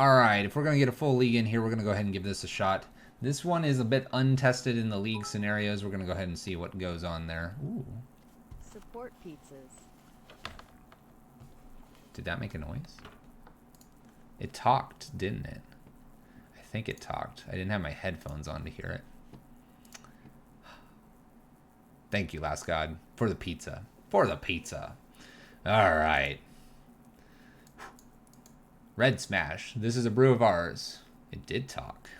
Alright, if we're going to get a full league in here, we're going to go ahead and give this a shot. This one is a bit untested in the league scenarios. We're going to go ahead and see what goes on there. Ooh. Support pizzas. Did that make a noise? It talked, didn't it? I think it talked. I didn't have my headphones on to hear it. Thank you, Last God, for the pizza. For the pizza. Alright. Red Smash. This is a brew of ours. It did talk.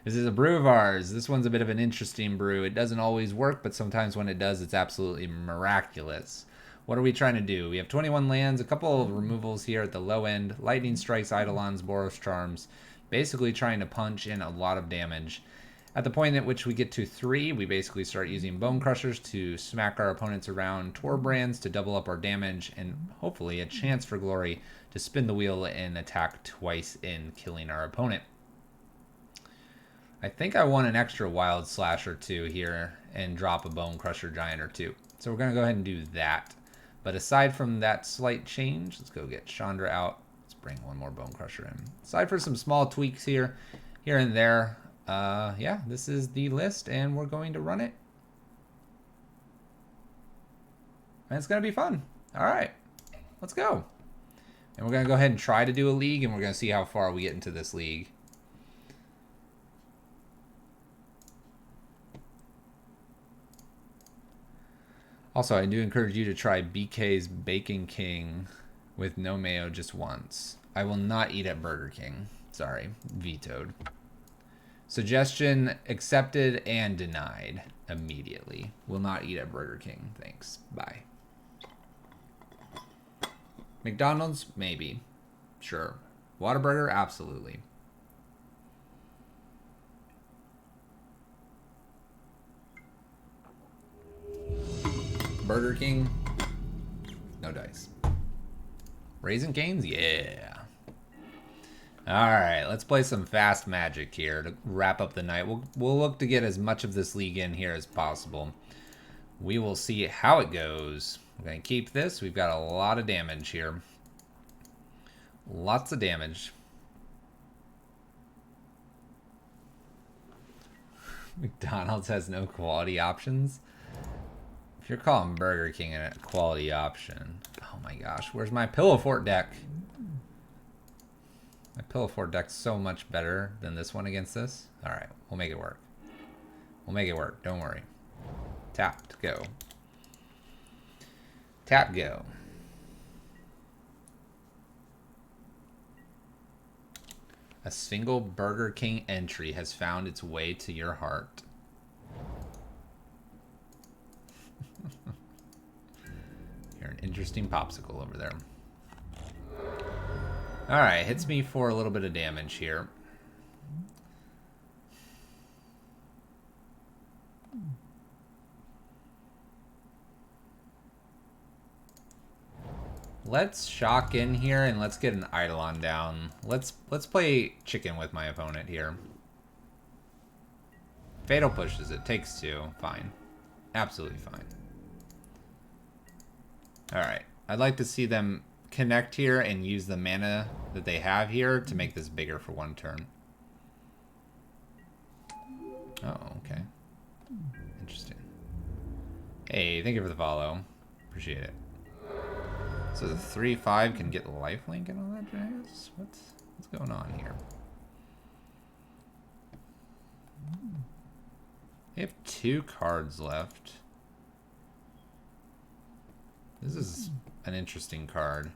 This is a brew of ours. This one's a bit of an interesting brew. It doesn't always work, but sometimes when it does, it's absolutely miraculous. What are we trying to do? We have 21 lands, a couple of removals here at the low end. Lightning Strikes, Eidolons, Boros Charms. Basically trying to punch in a lot of damage. At the point at which we get to 3, we basically start using Bone Crushers to smack our opponents around, Torbrands to double up our damage, and hopefully a chance for Glory to spin the wheel and attack twice in killing our opponent. I think I want an extra Wild Slash or 2 here and drop a Bone Crusher Giant or 2. So we're going to go ahead and do that. But aside from that slight change, let's go get Chandra out. Let's bring one more Bone Crusher in. Aside from some small tweaks here and there, yeah, this is the list, and we're going to run it. And it's going to be fun. All right, let's go. And we're going to go ahead and try to do a league, and we're going to see how far we get into this league. Also, I do encourage you to try BK's Bacon King with no mayo just once. I will not eat at Burger King. Sorry, vetoed. Suggestion accepted and denied immediately. Will not eat at Burger King. Thanks. Bye. McDonald's? Maybe. Sure. Whataburger? Absolutely. Burger King? No dice. Raisin Canes? Yeah. Alright, let's play some fast magic here to wrap up the night. We'll look to get as much of this league in here as possible. We will see how it goes. We're going to keep this. We've got a lot of damage here. Lots of damage. McDonald's has no quality options. If you're calling Burger King a quality option. Oh my gosh, where's my Pillow Fort deck? My Pillow Fort deck's so much better than this one against this. Alright, we'll make it work. We'll make it work, don't worry. Tap, go. Tap, go. A single Burger King entry has found its way to your heart. You're an interesting popsicle over there. Alright, hits me for a little bit of damage here. Let's shock in here and let's get an Eidolon down. Let's play chicken with my opponent here. Fatal pushes it. Takes 2. Fine. Absolutely fine. Alright. I'd like to see them connect here and use the mana that they have here to make this bigger for 1 turn. Oh, okay. Interesting. Hey, thank you for the follow. Appreciate it. So the 3/5 can get lifelink and all that jazz? What's going on here? They have 2 cards left. This is an interesting card.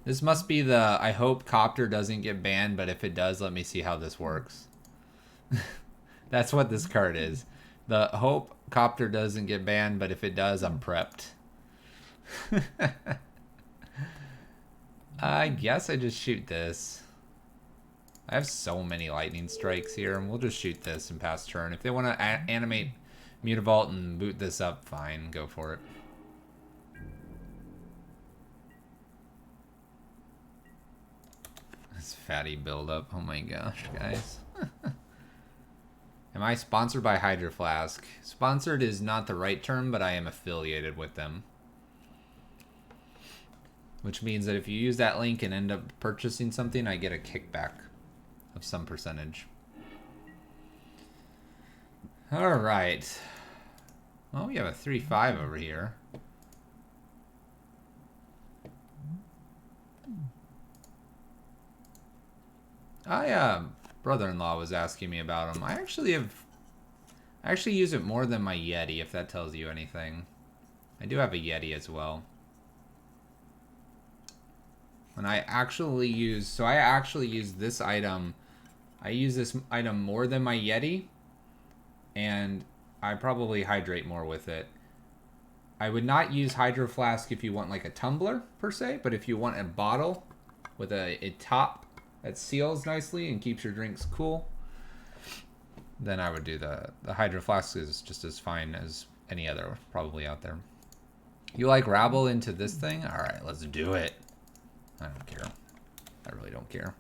This must be the I hope Copter doesn't get banned, but if it does, let me see how this works. That's what this card is. The hope Copter doesn't get banned, but if it does, I'm prepped. I guess I just shoot this. I have so many lightning strikes here, and we'll just shoot this and pass turn. If they want to animate Mutavault and boot this up, fine, go for it. This fatty buildup, oh my gosh, guys. Am I sponsored by Hydro Flask? Sponsored is not the right term, but I am affiliated with them. which means that if you use that link and end up purchasing something, I get a kickback of some percentage. All right. Well, we have a 3-5 over here. Brother-in-law was asking me about them. I actually use it more than my Yeti, if that tells you anything. I do have a Yeti as well. And I actually use this item. I use this item more than my Yeti, and I probably hydrate more with it. I would not use Hydro Flask if you want like a tumbler per se, but if you want a bottle with a top that seals nicely and keeps your drinks cool, then I would do the Hydro Flask. Is just as fine as any other probably out there. You like rabble into this thing? All right, let's do it. I don't care. I really don't care.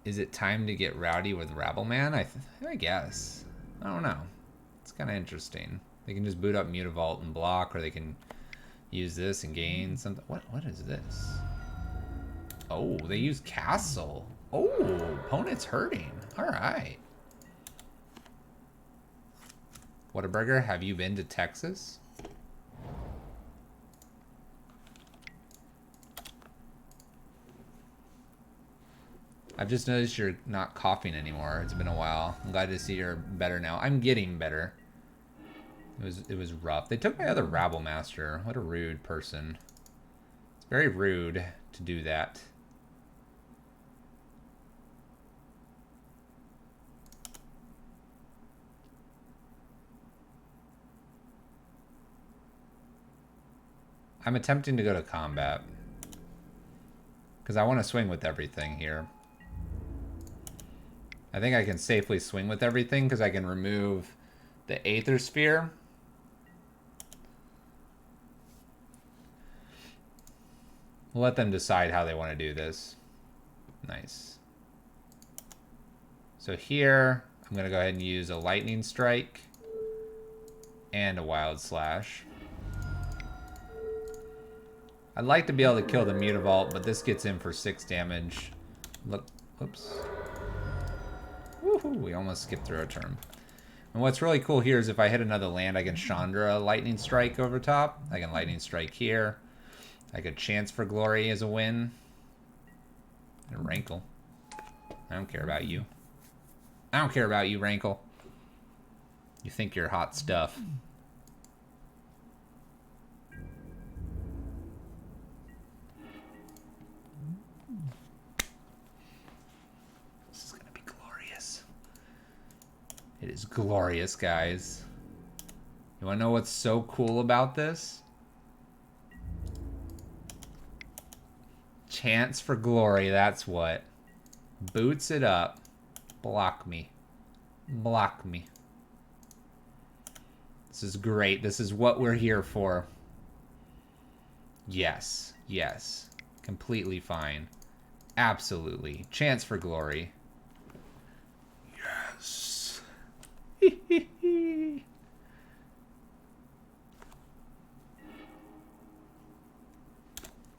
Is it time to get rowdy with Rabble Man? I guess. I don't know. It's kind of interesting. They can just boot up Mutavault and block, or they can use this and gain something. What is this? Oh, they use Castle. Oh, opponent's hurting. All right. Whataburger, have you been to Texas? I've just noticed you're not coughing anymore. It's been a while. I'm glad to see you're better now. I'm getting better. It was rough. They took my other Rabble Master. What a rude person. It's very rude to do that. I'm attempting to go to combat because I want to swing with everything here. I think I can safely swing with everything because I can remove the Aether Sphere. We'll let them decide how they want to do this. Nice. So here, I'm going to go ahead and use a Lightning Strike and a Wild Slash. I'd like to be able to kill the Mutavault, but this gets in for 6 damage. Look, oops. Woohoo, we almost skipped through a turn. And what's really cool here is if I hit another land, I can Chandra Lightning Strike over top. I can Lightning Strike here. I could Chance for Glory as a win. And Rankle. I don't care about you. I don't care about you, Rankle. You think you're hot stuff. It is glorious, guys. You want to know what's so cool about this? Chance for Glory, that's what. Boots it up. Block me. Block me. This is great. This is what we're here for. Yes. Yes. Completely fine. Absolutely. Chance for Glory. Yes.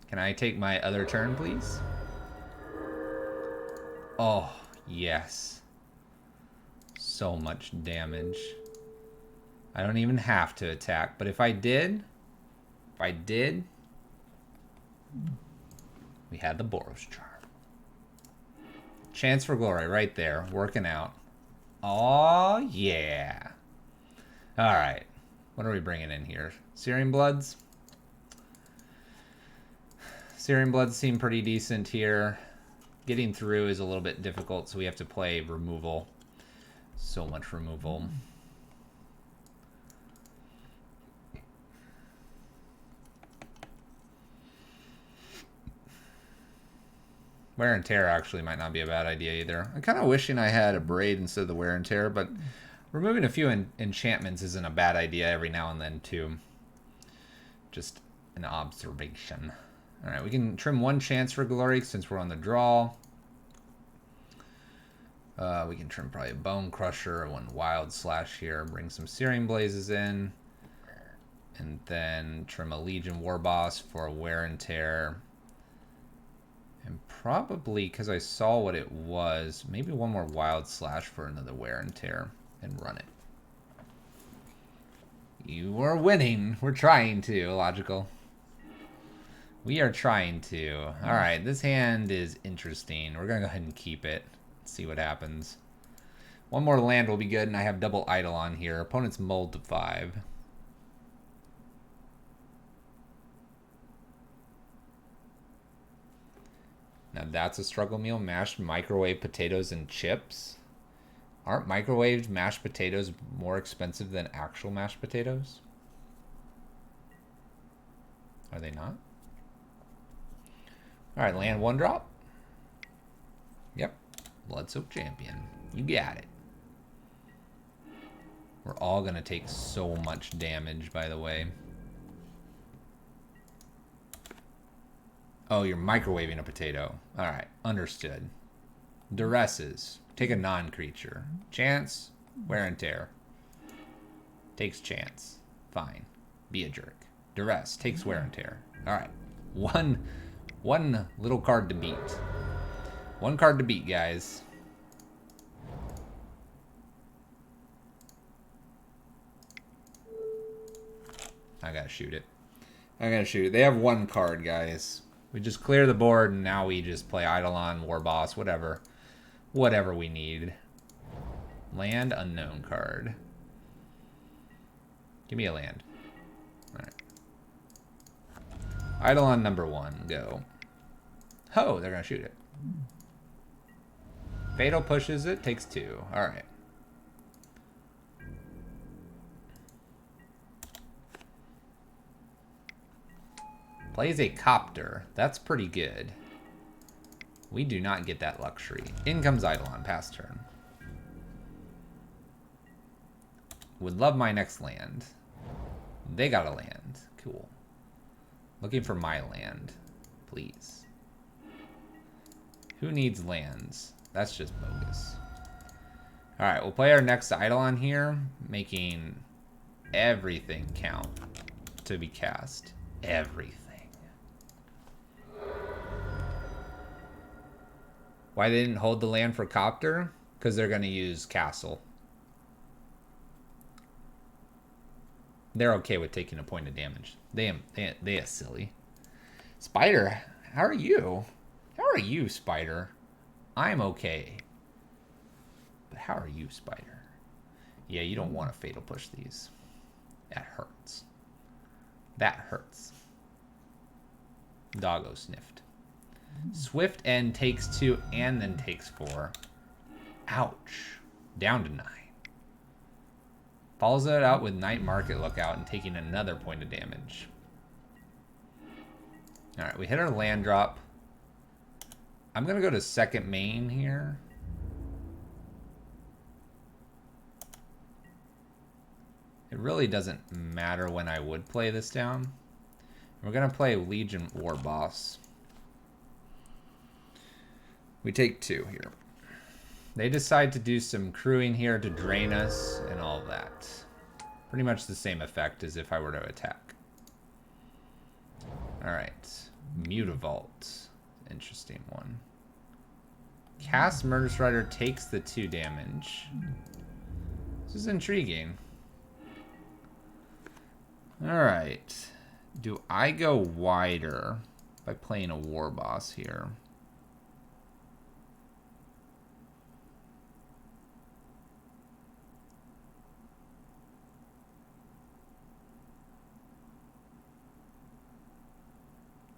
Can I take my other turn, please? Oh, yes. So much damage. I don't even have to attack, but if I did, we had the Boros Charm. Chance for Glory right there, working out. Oh, yeah. All right. What are we bringing in here? Searing Bloods? Searing Bloods seem pretty decent here. Getting through is a little bit difficult, so we have to play removal. So much removal. Wear and Tear actually might not be a bad idea either. I'm kind of wishing I had a Braid instead of the Wear and Tear, but removing a few enchantments isn't a bad idea every now and then too. Just an observation. All right, we can trim 1 Chance for Glory since we're on the draw. We can trim probably a Bone Crusher, 1 Wild Slash here, bring some Searing Blazes in. And then trim a Legion War Boss for wear and tear. And probably, because I saw what it was, maybe one more Wild Slash for another wear and tear and run it. You are winning. We're trying to, Logical. We are trying to. Alright, this hand is interesting. We're going to go ahead and keep it. See what happens. One more land will be good, and I have double Eidolon here. Opponent's mulled to 5. Now that's a struggle meal. Mashed microwave potatoes and chips. Aren't microwaved mashed potatoes more expensive than actual mashed potatoes? Are they not? Alright, land 1 drop. Yep. Bloodsoaked Champion. You got it. We're all going to take so much damage, by the way. Oh, you're microwaving a potato. Alright, understood. Duresses. Take a non-creature. Chance, wear and tear. Takes chance. Fine. Be a jerk. Duress. Takes wear and tear. Alright. One little card to beat. One card to beat, guys. I gotta shoot it. I gotta shoot it. They have 1 card, guys. We just clear the board, and now we just play Eidolon, War Boss, whatever. Whatever we need. Land unknown card. Give me a land. Alright. Eidolon number 1, go. Oh, they're gonna shoot it. Fatal pushes it, takes 2. Alright. Plays a Copter. That's pretty good. We do not get that luxury. In comes Eidolon, pass turn. Would love my next land. They got a land. Cool. Looking for my land. Please. Who needs lands? That's just bogus. Alright, we'll play our next Eidolon here, making everything count to be cast. Everything. Why they didn't hold the land for Copter? Because they're going to use Castle. They're okay with taking a point of damage. They are silly. Spider, how are you? How are you, Spider? I'm okay. But how are you, Spider? Yeah, you don't want to fatal push these. That hurts. That hurts. Doggo sniffed. Swift End takes 2 and then takes 4. Ouch. Down to 9. Follows it out with Night Market Lookout and taking another point of damage. Alright, we hit our land drop. I'm going to go to second main here. It really doesn't matter when I would play this down. We're going to play Legion War Boss. We take 2 here. They decide to do some crewing here to drain us and all that. Pretty much the same effect as if I were to attack. Alright. Mutavault. Interesting one. Cast Murder Strider takes the 2 damage. This is intriguing. Alright. Do I go wider by playing a War Boss here?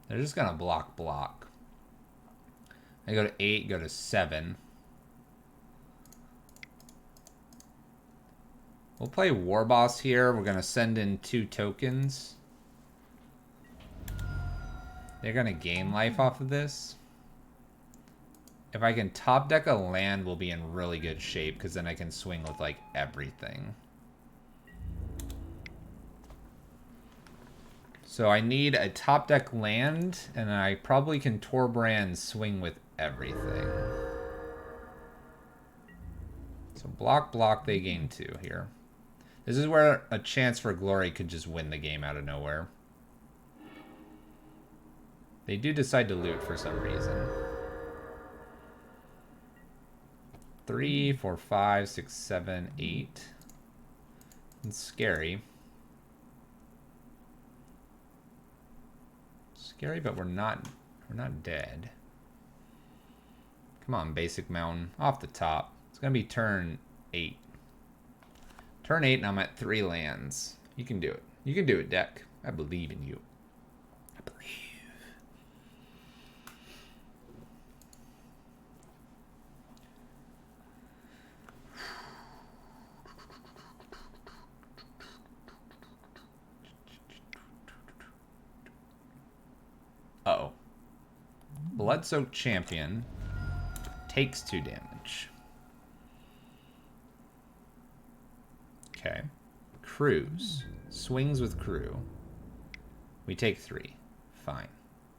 They're just going to block. I go to 8, go to 7. We'll play War Boss here. We're going to send in 2 tokens. They're going to gain life off of this. If I can top deck a land, we'll be in really good shape, because then I can swing with, like, everything. So I need a top deck land, and I probably can Torban swing with everything. So block, they gain 2 here. This is where a chance for glory could just win the game out of nowhere. They do decide to loot for some reason. 3, 4, 5, 6, 7, 8. It's scary. Scary, but we're not dead. Come on, basic mountain. Off the top. It's gonna be turn 8. Turn 8 and I'm at 3 lands. You can do it. You can do it, deck. I believe in you. I believe. Uh-oh. Blood-soaked champion takes 2 damage. Okay. Cruise. Swings with crew. We take 3. Fine.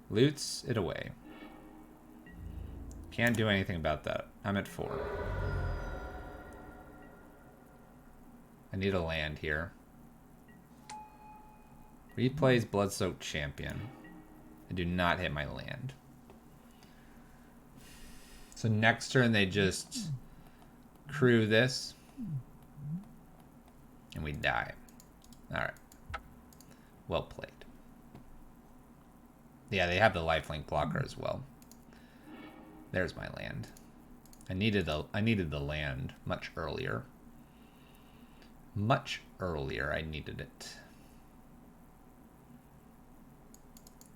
Loots it away. Can't do anything about that. I'm at 4. I need a land here. Replays Blood-soaked champion. I do not hit my land. So next turn they just crew this. And we die. Alright. Well played. Yeah, they have the lifelink blocker as well. There's my land. I needed the land much earlier. Much earlier I needed it.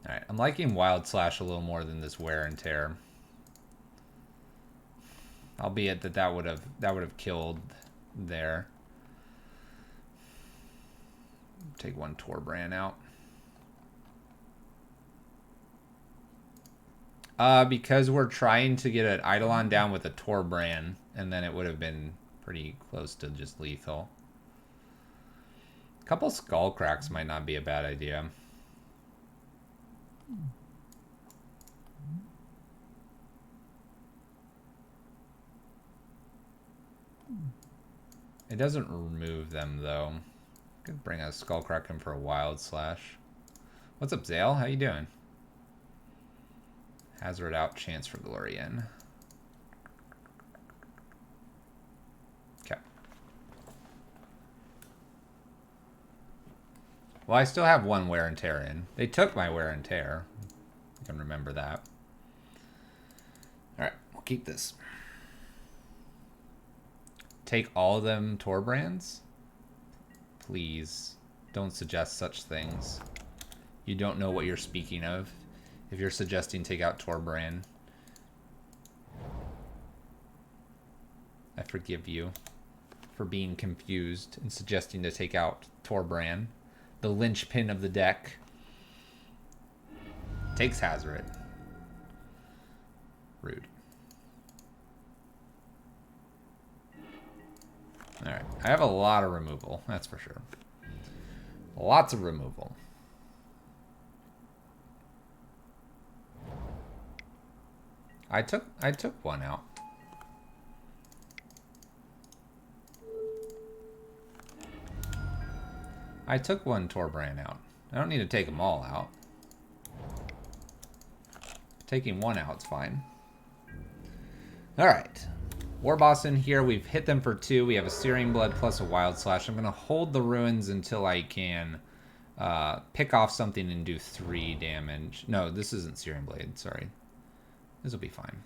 Alright, I'm liking Wild Slash a little more than this Wear and Tear. Albeit that would have killed there. Take 1 Torban out. Because we're trying to get an Eidolon down with a Torban, and then it would have been pretty close to just lethal. A couple Skull Cracks might not be a bad idea. It doesn't remove them though. Could bring a Skullcrack in for a Wild Slash. What's up, Zale? How you doing? Hazard out, chance for glory in. Okay. Well, I still have 1 Wear and Tear in. They took my Wear and Tear. I can remember that. Alright, we'll keep this. Take all of them Torbrands? Please, don't suggest such things. You don't know what you're speaking of. If you're suggesting take out Torban, I forgive you for being confused and suggesting to take out Torban, the linchpin of the deck. Takes Hazoret. Rude. Alright, I have a lot of removal, that's for sure. Lots of removal. I took 1 out. I took 1 Torban out. I don't need to take them all out. Taking 1 out's fine. Alright. War Boss in here. We've hit them for 2. We have a Searing Blood plus a Wild Slash. I'm going to hold the Ruins until I can pick off something and do 3 damage. No, this isn't Searing Blade. Sorry. This will be fine.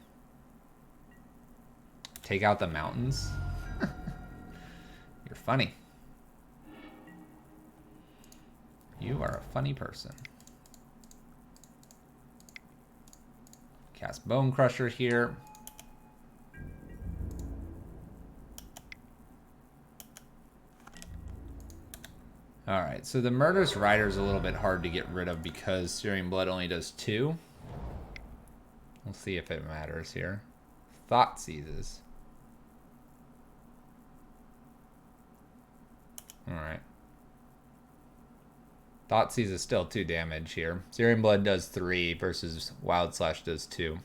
Take out the mountains. You're funny. You are a funny person. Cast Bone Crusher here. Alright, so the Murderous Rider is a little bit hard to get rid of because Searing Blood only does 2. We'll see if it matters here. Thought Seizes. Alright. Thought Seizes still 2 damage here. Searing Blood does 3 versus Wild Slash does 2.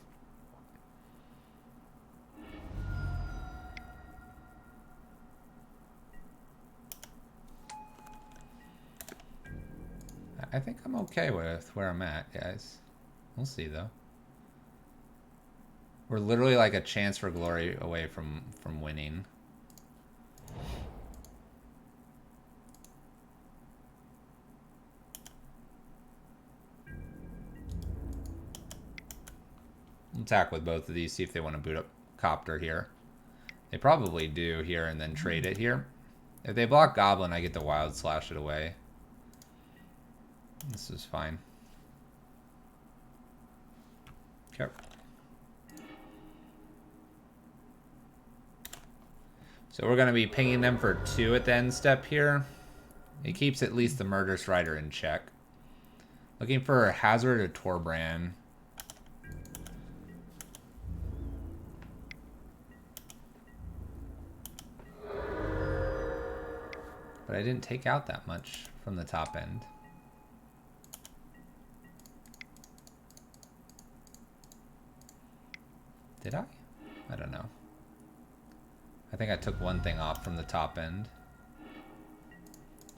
I think I'm okay with where I'm at, guys. We'll see, though. We're literally like a chance for glory away from winning. Attack with both of these, see if they want to boot up Copter here. They probably do here and then trade it here. If they block Goblin, I get to Wild Slash it away. This is fine. Okay. So we're going to be pinging them for 2 at the end step here. It keeps at least the Murderous Rider in check. Looking for a Hazard or Torban. But I didn't take out that much from the top end. Did I? I don't know. I think I took one thing off from the top end.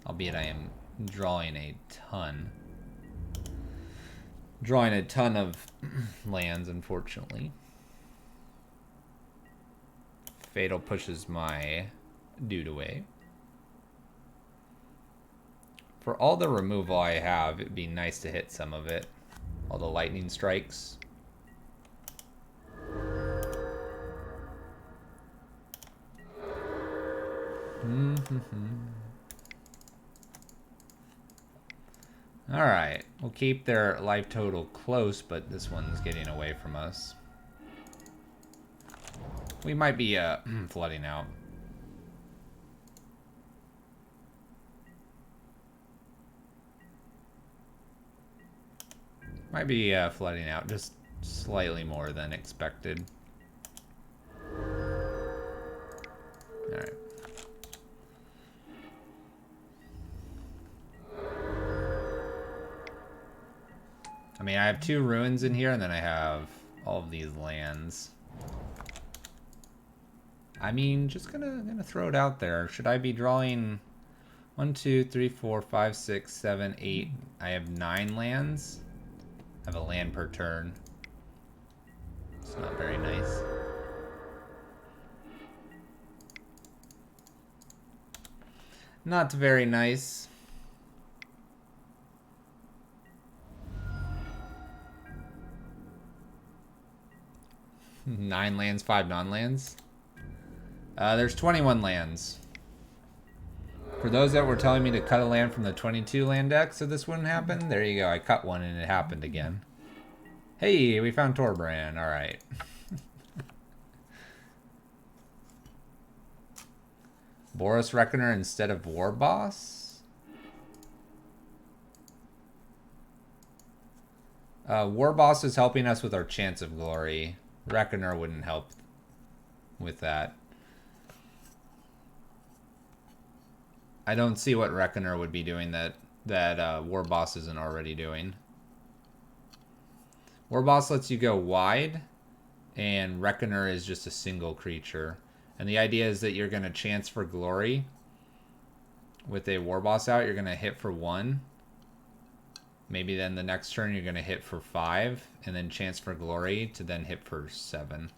Albeit I am drawing a ton. Drawing a ton of lands, unfortunately. Fatal pushes my dude away. For all the removal I have, it'd be nice to hit some of it. All the lightning strikes. Alright, we'll keep their life total close, but this one's getting away from us. We might be flooding out. Might be flooding out just slightly more than expected. Alright. I mean, I have 2 ruins in here, and then I have all of these lands. I mean, just gonna throw it out there. Should I be drawing 1, 2, 3, 4, 5, 6, 7, 8? I have 9 lands. I have a land per turn. It's not very nice. Not very nice. Nine lands, 5 non-lands. There's 21 lands. For those that were telling me to cut a land from the 22 land deck so this wouldn't happen, there you go. I cut one and it happened again. Hey, we found Torban. All right. Boros Reckoner instead of War Boss. War Boss is helping us with our chance of glory. Reckoner wouldn't help with that. I don't see what Reckoner would be doing that War Boss isn't already doing. War Boss lets you go wide, and Reckoner is just a single creature. And the idea is that you're going to chance for glory. With a War Boss out, you're going to hit for 1. Maybe then the next turn you're going to hit for 5, and then chance for glory to then hit for 7.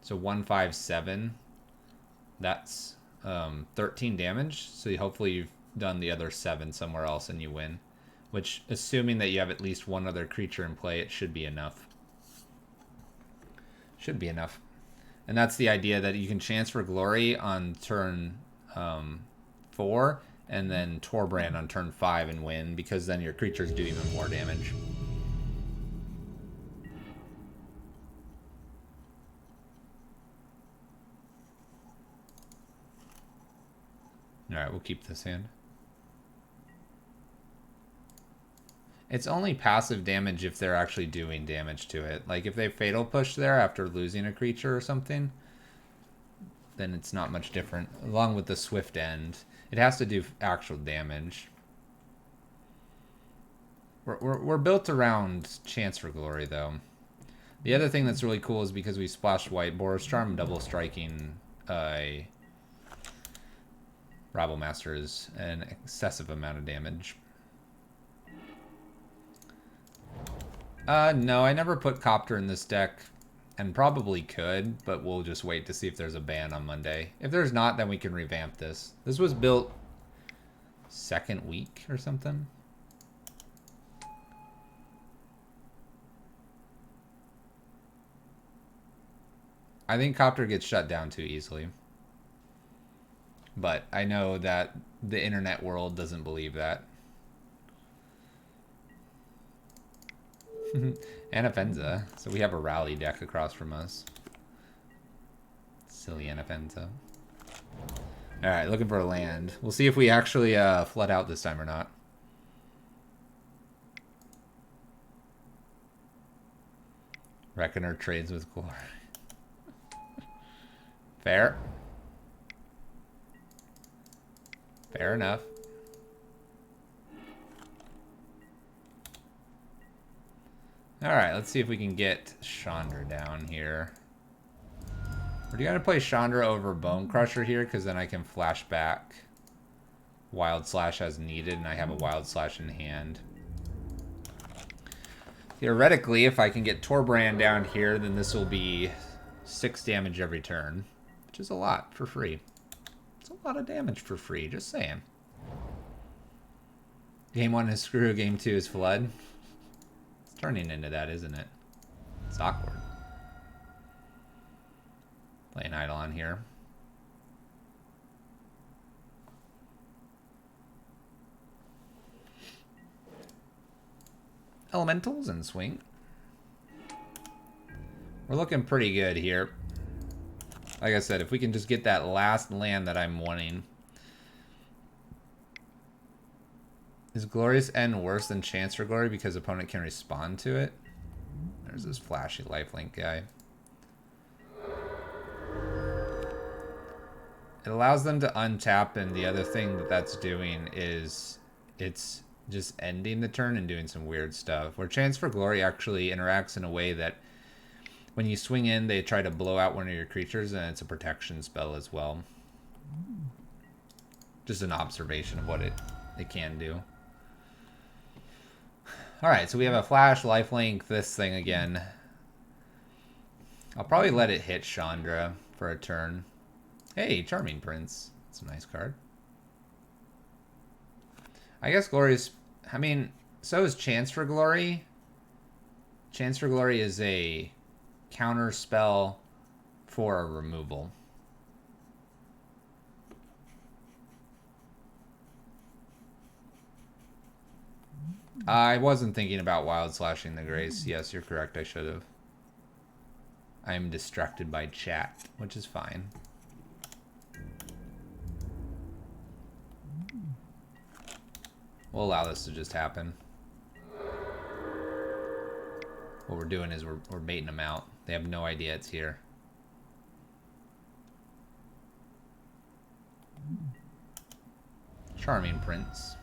So 1, 5, 7. That's 13 damage. So hopefully you've done the other 7 somewhere else and you win. Which, assuming that you have at least one other creature in play, it should be enough. Should be enough. And that's the idea, that you can chance for glory on turn 4, and then Torban on turn 5 and win, because then your creatures do even more damage. Alright, we'll keep this hand. It's only passive damage if they're actually doing damage to it. Like if they fatal push there after losing a creature or something, then it's not much different. Along with the swift end, it has to do actual damage. We're built around chance for glory, though. The other thing that's really cool is because we splashed white, Boros Charm double striking Rabble Master is an excessive amount of damage. No, I never put Copter in this deck, and probably could, but we'll just wait to see if there's a ban on Monday. If there's not, then we can revamp this. This was built second week or something. I think Copter gets shut down too easily. But I know that the internet world doesn't believe that. Anafenza. So we have a rally deck across from us. Silly Anafenza. Alright, looking for a land. We'll see if we actually flood out this time or not. Reckoner trades with glory. Fair. Fair enough. Alright, let's see if we can get Chandra down here. We're going to play Chandra over Bone Crusher here, because then I can flash back Wild Slash as needed, and I have a Wild Slash in hand. Theoretically, if I can get Torban down here, then this will be 6 damage every turn, which is a lot for free. It's a lot of damage for free, just saying. Game 1 is Screw, Game 2 is Flood. It's turning into that, isn't it? It's awkward. Play an Eidolon here. Elementals and swing. We're looking pretty good here. Like I said, if we can just get that last land that I'm wanting. Is Glorious End worse than Chance for Glory because opponent can respond to it? There's this flashy lifelink guy. It allows them to untap, and the other thing that that's doing is it's just ending the turn and doing some weird stuff. Where Chance for Glory actually interacts in a way that when you swing in, they try to blow out one of your creatures, and it's a protection spell as well. Just an observation of what it can do. Alright, so we have a flash, lifelink, this thing again. I'll probably let it hit Chandra for a turn. Hey, Charming Prince. That's a nice card. I guess Glory's... I mean, so is Chance for Glory. Chance for Glory is a counter spell for a removal. I wasn't thinking about Wild Slashing the Grace. Yes, you're correct. I should have. I'm distracted by chat, which is fine. We'll allow this to just happen. What we're doing is we're baiting them out. They have no idea it's here. Charming Prince.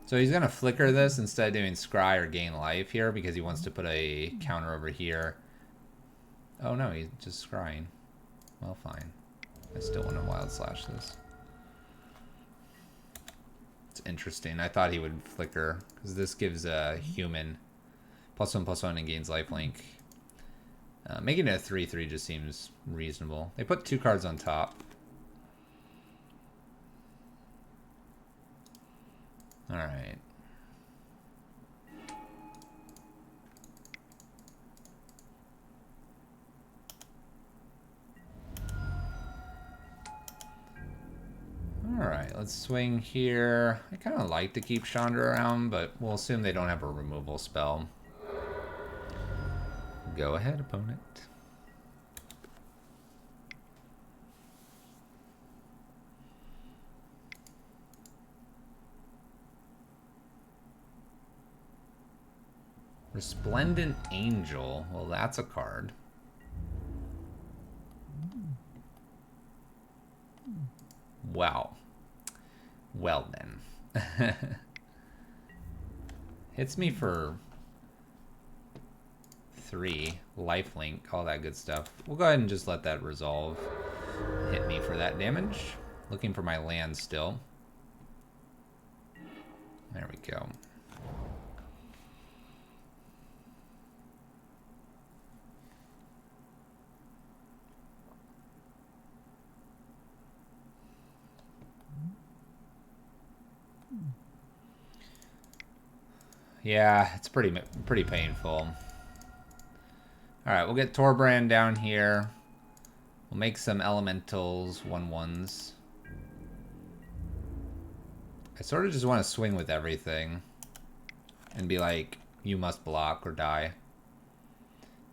So he's going to flicker this instead of doing scry or gain life here because he wants to put a counter over here. Oh no, he's just scrying. Well, fine. I still want to Wild Slash this. It's interesting. I thought he would flicker because this gives a human +1/+1 and gains lifelink. Making it a 3/3 just seems reasonable. They put 2 cards on top. Alright. Alright, let's swing here. I kind of like to keep Chandra around, but we'll assume they don't have a removal spell. Go ahead, opponent. Resplendent Angel. Well, that's a card. Wow. Well then. Hits me for 3. Lifelink, all that good stuff. We'll go ahead and just let that resolve. Hit me for that damage. Looking for my land still. There we go. Yeah, it's pretty painful. All right, we'll get Torban down here. We'll make some elementals, 1/1s. I sort of just want to swing with everything and be like, you must block or die.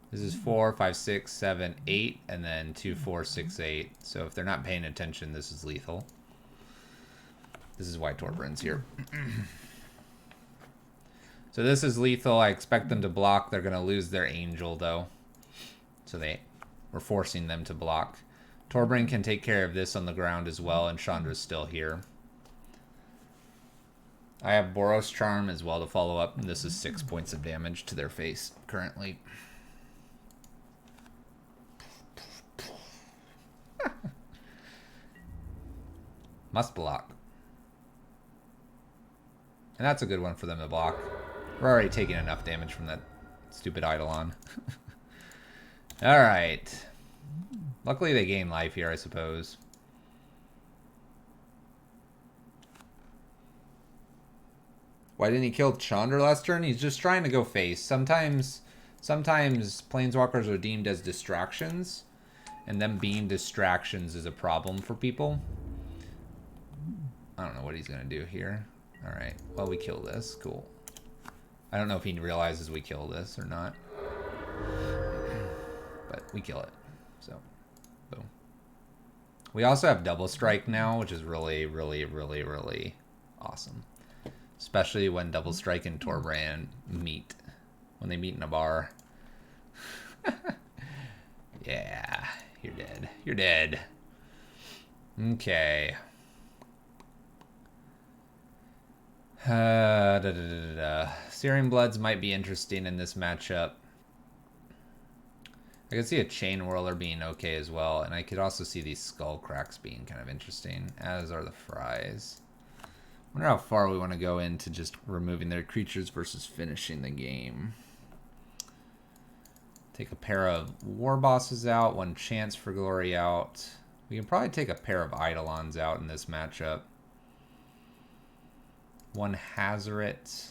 This is 4, 5, 6, 7, 8, and then 2, 4, 6, 8. So if they're not paying attention, this is lethal. This is why Torban's here. So this is lethal. I expect them to block. They're going to lose their angel, though. So we're forcing them to block. Torban can take care of this on the ground as well, and Chandra's still here. I have Boros Charm as well to follow up. And this is 6 points of damage to their face currently. Must block. And that's a good one for them to block. We're already taking enough damage from that stupid Eidolon. Alright. Luckily they gain life here, I suppose. Why didn't he kill Chandra last turn? He's just trying to go face. Sometimes planeswalkers are deemed as distractions, and them being distractions is a problem for people. I don't know what he's gonna do here. Alright, well, we kill this. Cool. I don't know if he realizes we kill this or not. But we kill it. So, boom. We also have double strike now, which is really, really, really, really awesome. Especially when double strike and Torban meet. When they meet in a bar. Yeah, you're dead. You're dead. Okay. Searing Bloods might be interesting in this matchup. I could see a Chain Whirler being okay as well, and I could also see these Skull Cracks being kind of interesting, as are the Fries. I wonder how far we want to go into just removing their creatures versus finishing the game. Take a pair of War Bosses out, one Chance for Glory out. We can probably take a pair of Eidolons out in this matchup. One Hazoret.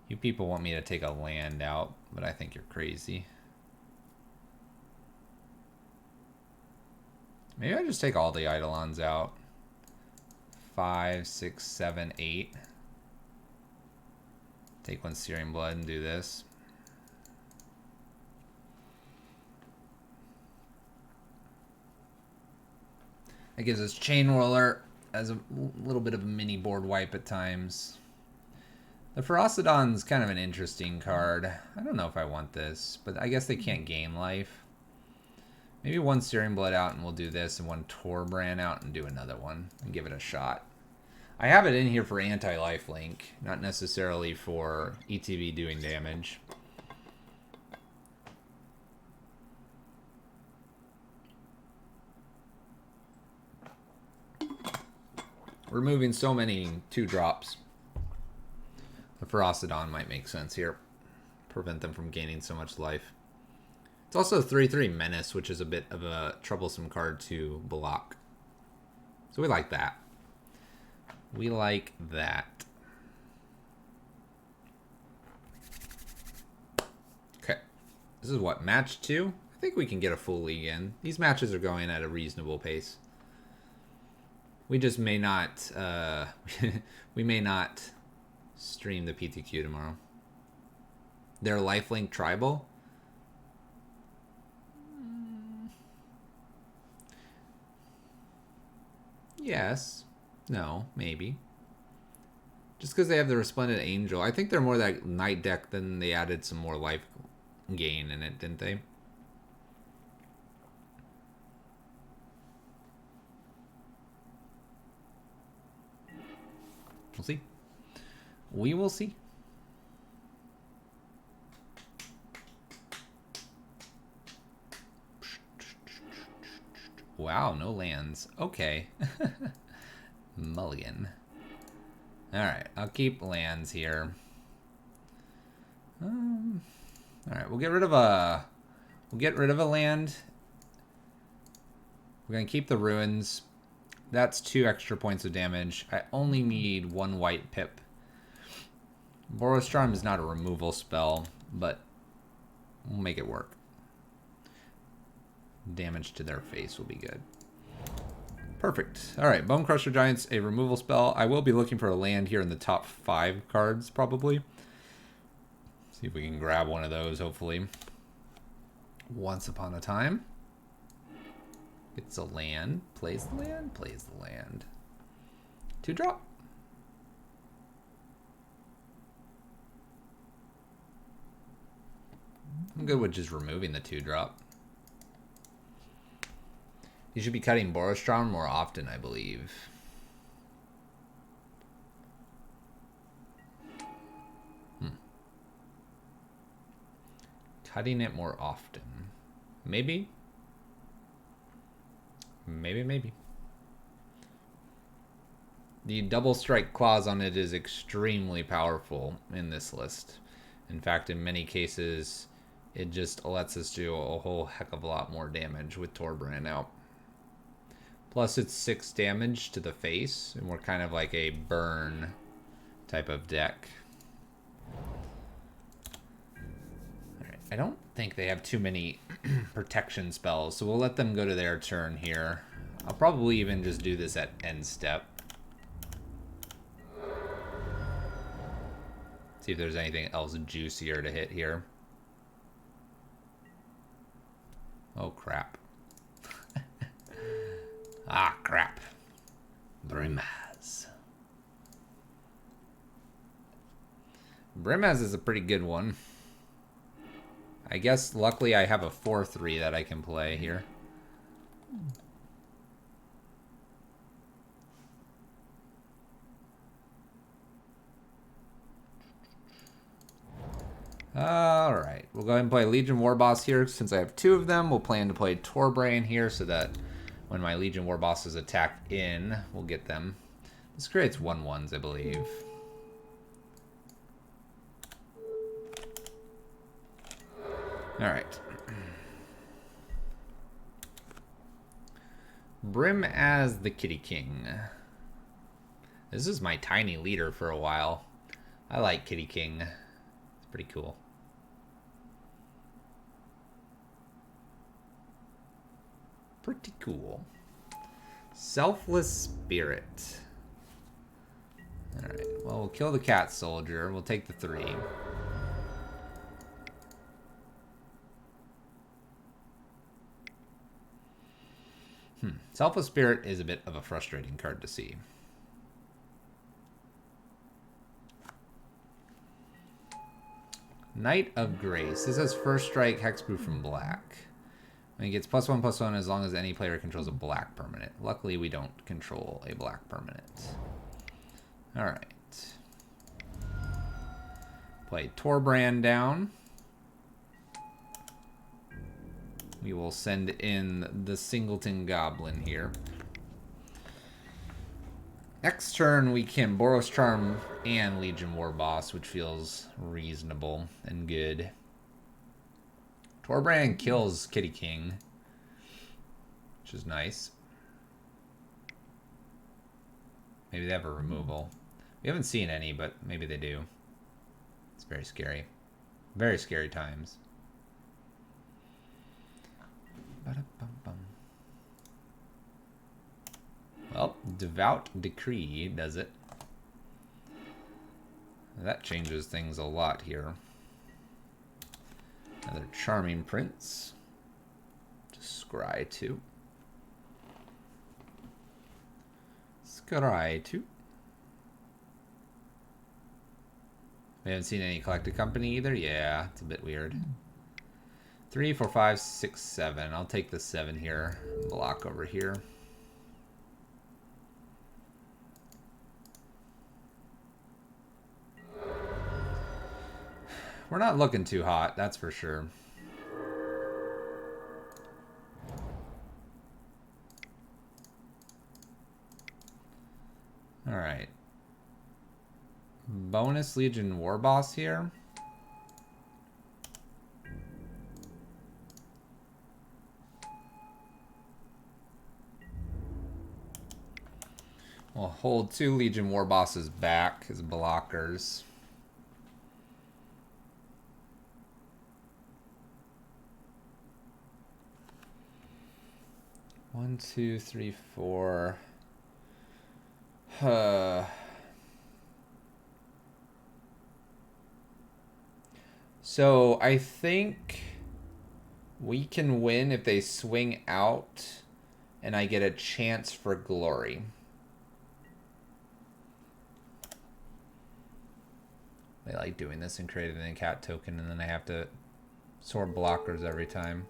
You people want me to take a land out, but I think you're crazy. Maybe I just take all the Eidolons out. 5, 6, 7, 8. Take one Searing Blood and do this. That gives us Chain Whirler as a little bit of a mini board wipe at times. The Ferocidon's kind of an interesting card. I don't know if I want this, but I guess they can't gain life. Maybe one Searing Blood out and we'll do this, and one Torban out and do another one and give it a shot. I have it in here for anti-lifelink, not necessarily for ETB doing damage. Removing so many 2-drops. The Ferocidon might make sense here. Prevent them from gaining so much life. It's also a 3/3 Menace, which is a bit of a troublesome card to block. So we like that. We like that. Okay. This is what, match 2? I think we can get a full league in. These matches are going at a reasonable pace. We just may not, we may not stream the PTQ tomorrow. They're lifelink tribal. Yes. No, maybe. Just because they have the Resplendent Angel. I think they're more that night deck than they added some more life gain in it, didn't they? We'll see. We will see. Wow, no lands. Okay. Mulligan. Alright, I'll keep lands here. Alright, we'll get rid of a... We'll get rid of a land. We're going to keep the ruins. That's 2 extra points of damage. I only need 1 white pip. Boros Charm is not a removal spell, but we'll make it work. Damage to their face will be good. Perfect. Alright, Bone Crusher Giant's a removal spell. I will be looking for a land here in the top 5 cards, probably. See if we can grab one of those, hopefully. Once upon a time. It's a land. Plays the land. Plays the land. 2-drop. I'm good with just removing the 2-drop. You should be cutting Boros Charm more often, I believe. Cutting it more often. Maybe. Maybe. The double strike clause on it is extremely powerful in this list. In fact, in many cases, it just lets us do a whole heck of a lot more damage with Torban out. Plus, it's 6 damage to the face, and we're kind of like a burn type of deck. Alright, I don't think they have too many protection spells, so we'll let them go to their turn here. I'll probably even just do this at end step. See if there's anything else juicier to hit here. Oh, crap. Ah, crap. Brimaz. Brimaz is a pretty good one. I guess, luckily, I have a 4/3 that I can play here. Alright, we'll go ahead and play Legion Warboss here. Since I have 2 of them, we'll plan to play Torban here so that when my Legion Warbosses attack in, we'll get them. This creates 1/1s, I believe. Alright. Brim as the Kitty King. This is my tiny leader for a while. I like Kitty King. It's pretty cool. Pretty cool. Selfless Spirit. Alright, well, we'll kill the cat soldier. We'll take the 3. Selfless Spirit is a bit of a frustrating card to see. Knight of Grace. This has first strike, hexproof from black. And he gets +1/+1 as long as any player controls a black permanent. Luckily, we don't control a black permanent. Alright. Play Torban down. We will send in the Singleton Goblin here. Next turn, we can Boros Charm and Legion Warboss, which feels reasonable and good. Torban kills Kitty King, which is nice. Maybe they have a removal. We haven't seen any, but maybe they do. It's very scary. Very scary times. Well, Devout Decree does it. That changes things a lot here. Another Charming Prince. Scry 2. Scry 2. We haven't seen any Collected Company either. Yeah, it's a bit weird. 3, 4, 5, 6, 7. I'll take the 7 here. Block over here. We're not looking too hot, that's for sure. bonus Legion War Boss here. We'll hold 2 Legion War Bosses back as blockers. One, two, three, four. So I think we can win if they swing out and I get a chance for glory. They like doing this and creating a cat token, and then I have to sort blockers every time.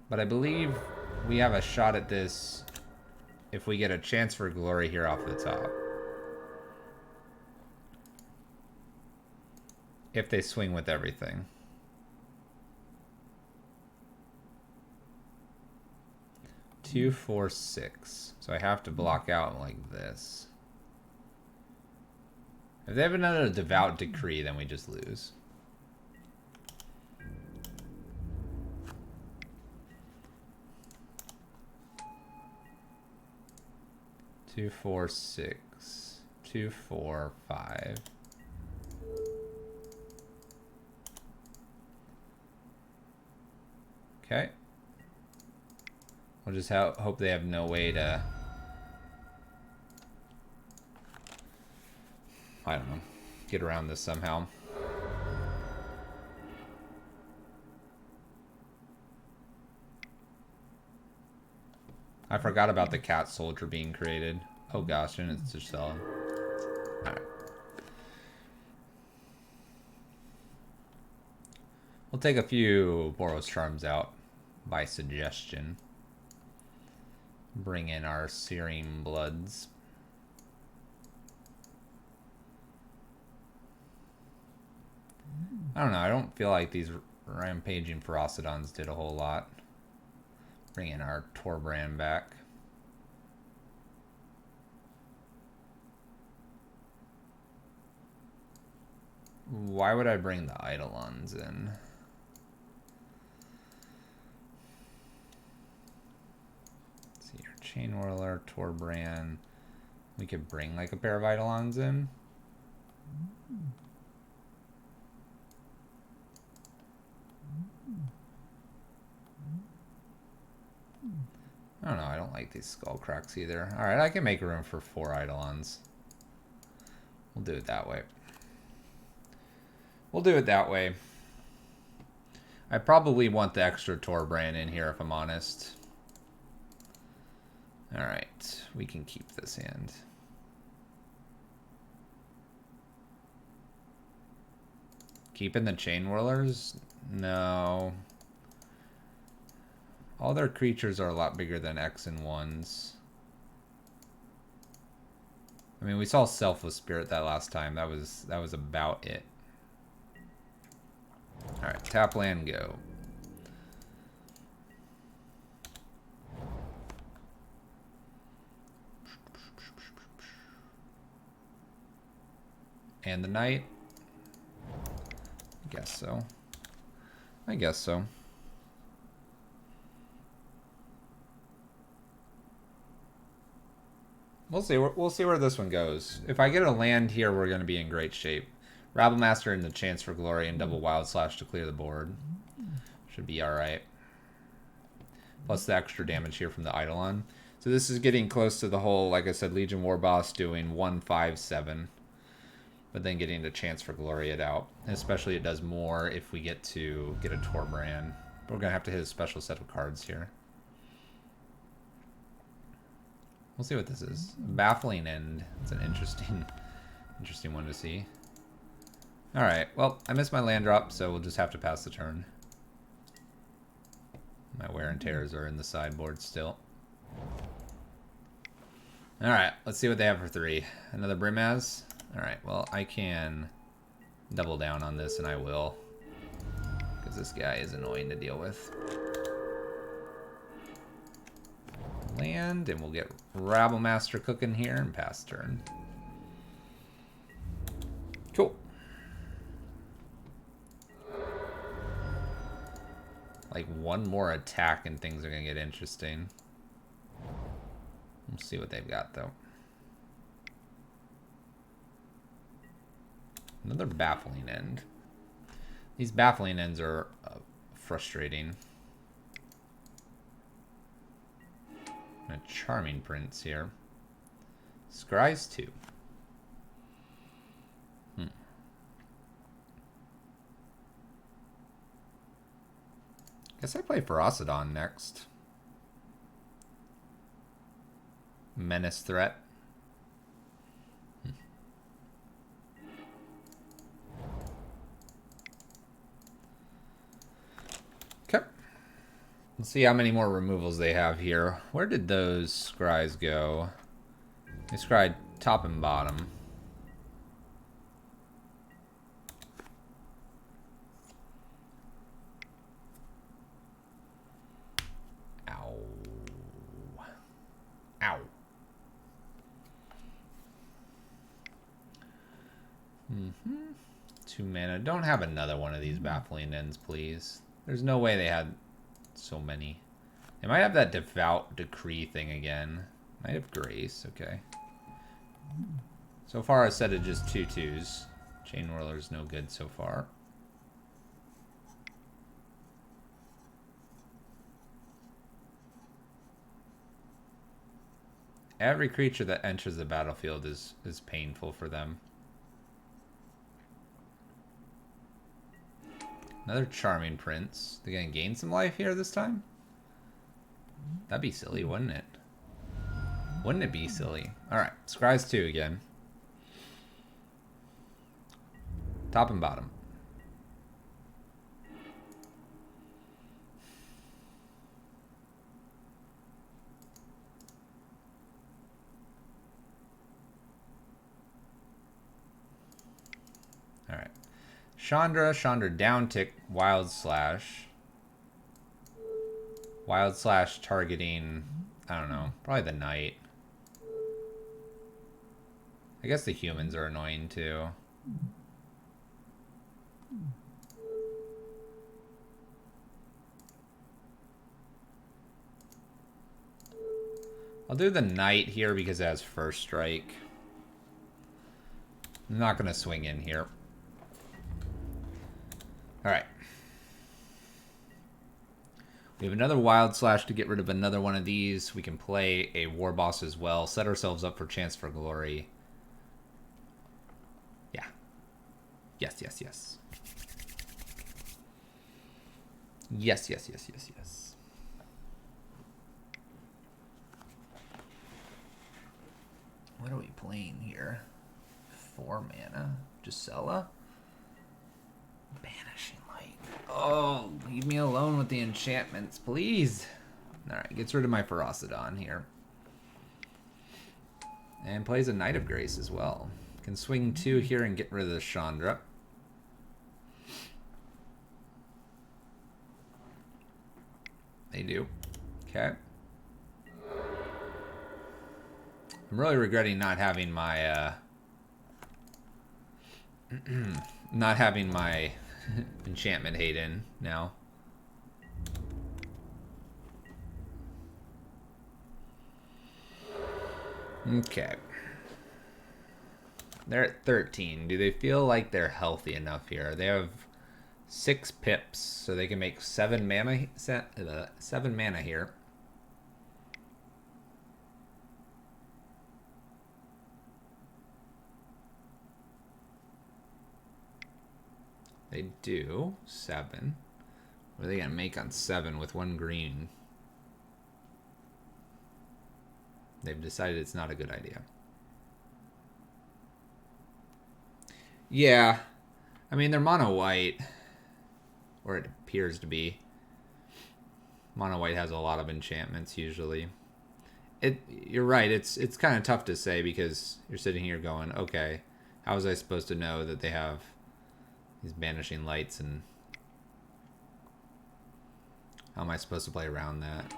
But I believe we have a shot at this if we get a chance for glory here off the top. If they swing with everything. Two, four, six. So I have to block out like this. If they have another devout decree, then we just lose. Two, four, six. 2, 4, 5. Okay. We'll just hope they have no way to... I don't know. Get around this somehow. I forgot about the cat soldier being created. Oh gosh, and it's just selling. Alright. We'll take a few Boros Charms out by suggestion. Bring in our Searing Bloods. I don't know, I don't feel like these Rampaging Ferocidons did a whole lot. Bring in our Torban back. Why would I bring the Eidolons in? Let's see here. Chain Whirler, Torban. We could bring like a pair of Eidolons in. I don't know, I don't like these skull cracks either. Alright, I can make room for 4 Eidolons. We'll do it that way. We'll do it that way. I probably want the extra Torban in here if I'm honest. Alright, we can keep this hand. Keeping the Chain Whirlers? No. All their creatures are a lot bigger than X and 1s. I mean, we saw Selfless Spirit that last time. That was about it. Alright, tap land, go. And the knight? I guess so. I guess so. We'll see where this one goes. If I get a land here, we're going to be in great shape. Rabblemaster and the Chance for Glory and double Wild Slash to clear the board. Should be alright. Plus the extra damage here from the Eidolon. So this is getting close to the whole, like I said, Legion War Boss doing 1, 5, 7. But then getting the Chance for Glory it out. And especially it does more if we get to get a Torban. But we're going to have to hit a special set of cards here. We'll see what this is. Baffling End. It's an interesting one to see. Alright, well, I missed my land drop, so we'll just have to pass the turn. My wear and tears are in the sideboard still. Alright, let's see what they have for 3. Another Brimaz? Alright, well, I can double down on this, and I will. Because this guy is annoying to deal with. land, and we'll get Rabble Master cooking here and pass turn. Cool. Like one more attack and things are gonna get interesting. We'll see what they've got though. Another baffling end. These baffling ends are frustrating. And a charming prince here. Scry's 2. Guess I play Ferocidon next. Menace threat. Okay. Let's see how many more removals they have here. Where did those scries go? They scried top and bottom. Ow. Ow. 2 mana. Don't have another one of these baffling ends, please. There's no way they had so many. They might have that devout decree thing again. Might have grace. Okay. So far, I set it just 2/2s. Chain Whirler's no good so far. Every creature that enters the battlefield is painful for them. Another charming prince. They're gonna gain some life here this time? That'd be silly, wouldn't it? Wouldn't it be silly? Alright, Scry's 2 again. Top and bottom. Alright. Chandra down tick, Wild Slash. Wild Slash targeting, I don't know, probably the knight. I guess the humans are annoying too. I'll do the knight here because it has first strike. I'm not going to swing in here. Alright. We have another Wild Slash to get rid of another one of these. We can play a War Boss as well. Set ourselves up for Chance for Glory. Yeah. Yes, yes, yes. Yes, yes, yes, yes, yes. What are we playing here? 4 mana. Gisela? Banishing Light. Oh, leave me alone with the enchantments, please. Alright, gets rid of my Ferocidon here. And plays a Knight of Grace as well. Can swing 2 here and get rid of the Chandra. They do. Okay. I'm really regretting not having my not having my enchantment Hayden now. Okay. They're at 13. Do they feel like they're healthy enough here? They have 6 pips, so they can make 7 mana. 7 mana here. They do 7. What are they gonna make on 7 with 1 green? They've decided it's not a good idea. Yeah. I mean, they're mono white. Or it appears to be. Mono white has a lot of enchantments usually. You're right, it's kind of tough to say because you're sitting here going, okay, how was I supposed to know that they have these banishing lights, and how am I supposed to play around that?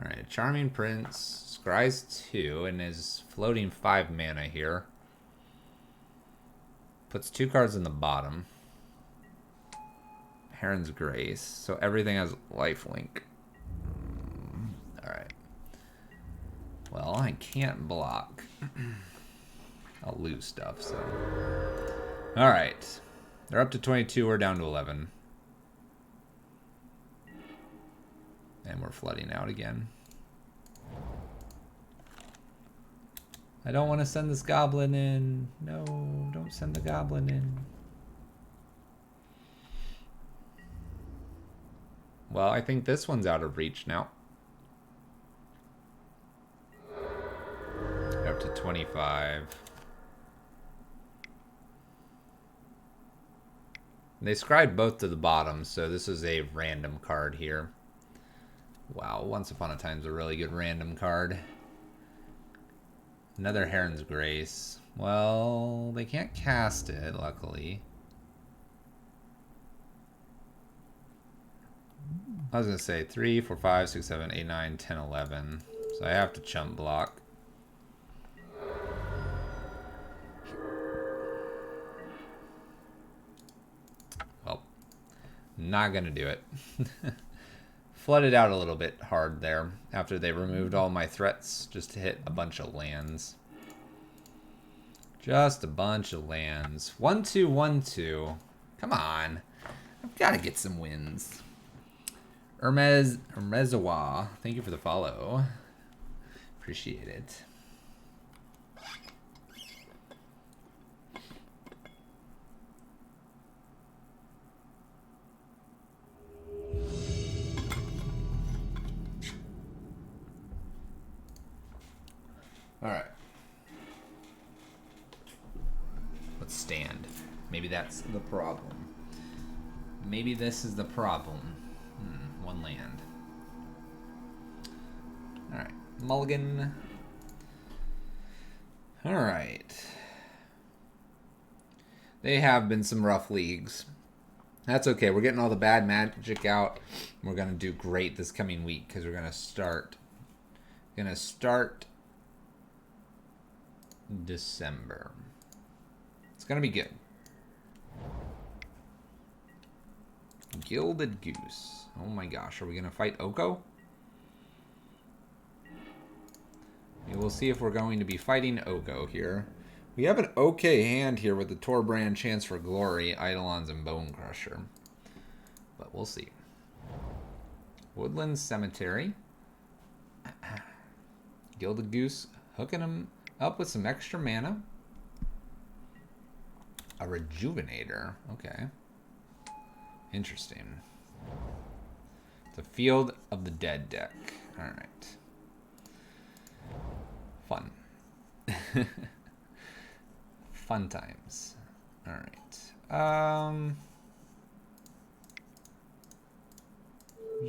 Alright, Charming Prince. Scries 2 and is floating 5 mana here. Puts 2 cards in the bottom. Heron's Grace. So everything has lifelink. Alright. Well, I can't block. I'll lose stuff, so. Alright. They're up to 22, we're down to 11. And we're flooding out again. I don't want to send this goblin in. No, don't send the goblin in. Well, I think this one's out of reach now. Up to 25. They scribed both to the bottom, so this is a random card here. Wow, Once Upon a Time's a really good random card. Another Heron's Grace. Well, they can't cast it, luckily. I was going to say 3, 4, 5, 6, 7, 8, 9, 10, 11. So I have to chump block. Well, not going to do it. Flooded out a little bit hard there after they removed all my threats just to hit a bunch of lands. Just a bunch of lands. 1-2, 1-2. Come on. I've got to get some wins. Hermezawa, thank you for the follow. Appreciate it. All right. Let's stand. Maybe that's the problem. Maybe this is the problem. One land. All right. Mulligan. All right. They have been some rough leagues. That's okay. We're getting all the bad magic out. We're going to do great this coming week because we're going to start December. It's going to be good. Gilded Goose. Oh my gosh. Are we going to fight Oko? We'll see if we're going to be fighting Oko here. We have an okay hand here with the Torban, Chance for Glory, Eidolons, and Bone Crusher. But we'll see. Woodland Cemetery. Gilded Goose hooking him up with some extra mana. A Rejuvenator. Okay. Interesting. It's a Field of the Dead deck. Alright. Fun. Fun times. Alright.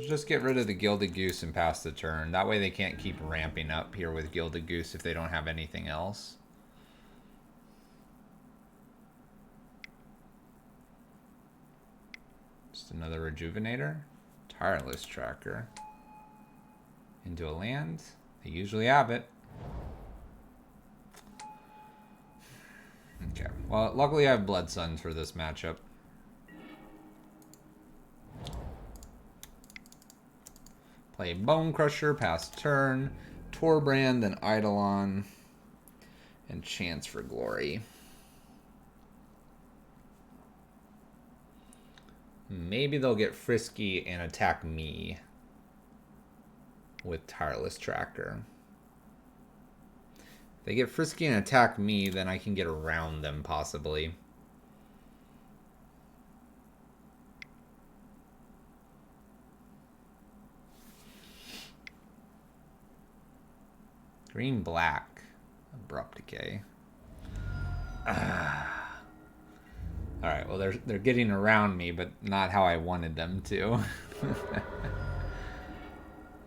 Just get rid of the Gilded Goose and pass the turn. That way they can't keep ramping up here with Gilded Goose if they don't have anything else. Just another Rejuvenator. Tireless Tracker. Into a land. They usually have it. Okay. Well, luckily I have Blood Suns for this matchup. Play Bone Crusher, pass turn, Torbrand, then Eidolon, and Chance for Glory. Maybe they'll get frisky and attack me with Tireless Tracker. If they get frisky and attack me, then I can get around them possibly. Green black. Abrupt Decay. Alright, well they're getting around me, but not how I wanted them to.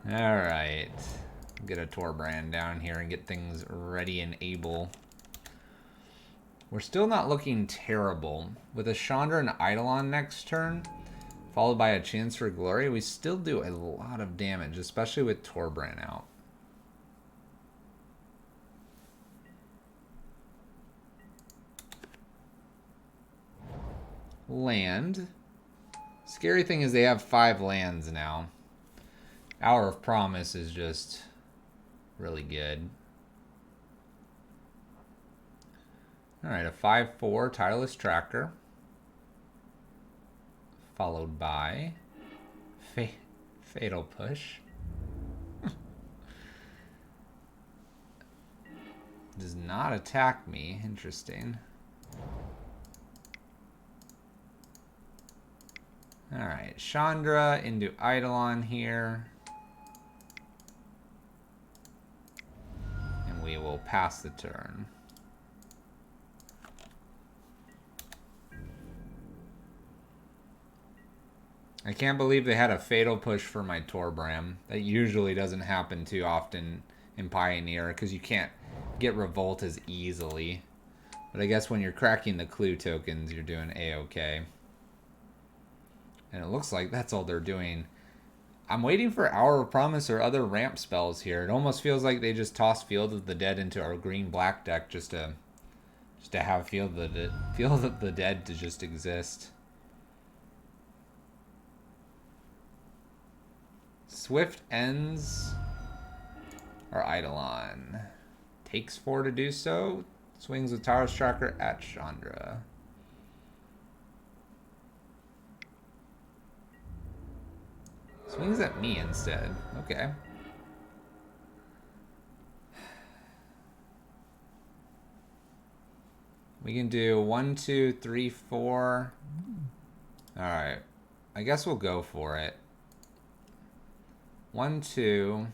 Alright. Get a Torbrand down here and get things ready and able. We're still not looking terrible. With a Chandra and Eidolon next turn, followed by a chance for glory. We still do a lot of damage, especially with Torban out. Land. Scary thing is they have 5 lands now. Hour of Promise is just really good. Alright, a 5/4 Tireless Tracker. Followed by Fatal Push. Does not attack me. Interesting. Alright, Chandra into Eidolon here. And we will pass the turn. I can't believe they had a Fatal Push for my Torbram. That usually doesn't happen too often in Pioneer because you can't get Revolt as easily. But I guess when you're cracking the clue tokens, you're doing A-okay. And it looks like that's all they're doing. I'm waiting for Hour of Promise or other ramp spells here. It almost feels like they just tossed Field of the Dead into our green-black deck just to have Field of the Dead to just exist. Swift ends our Eidolon. Takes 4 to do so. Swings with Tireless Tracker at Chandra. Swings at me instead. Okay. We can do 1, 2, 3, 4. Alright. I guess we'll go for it. 1, 2.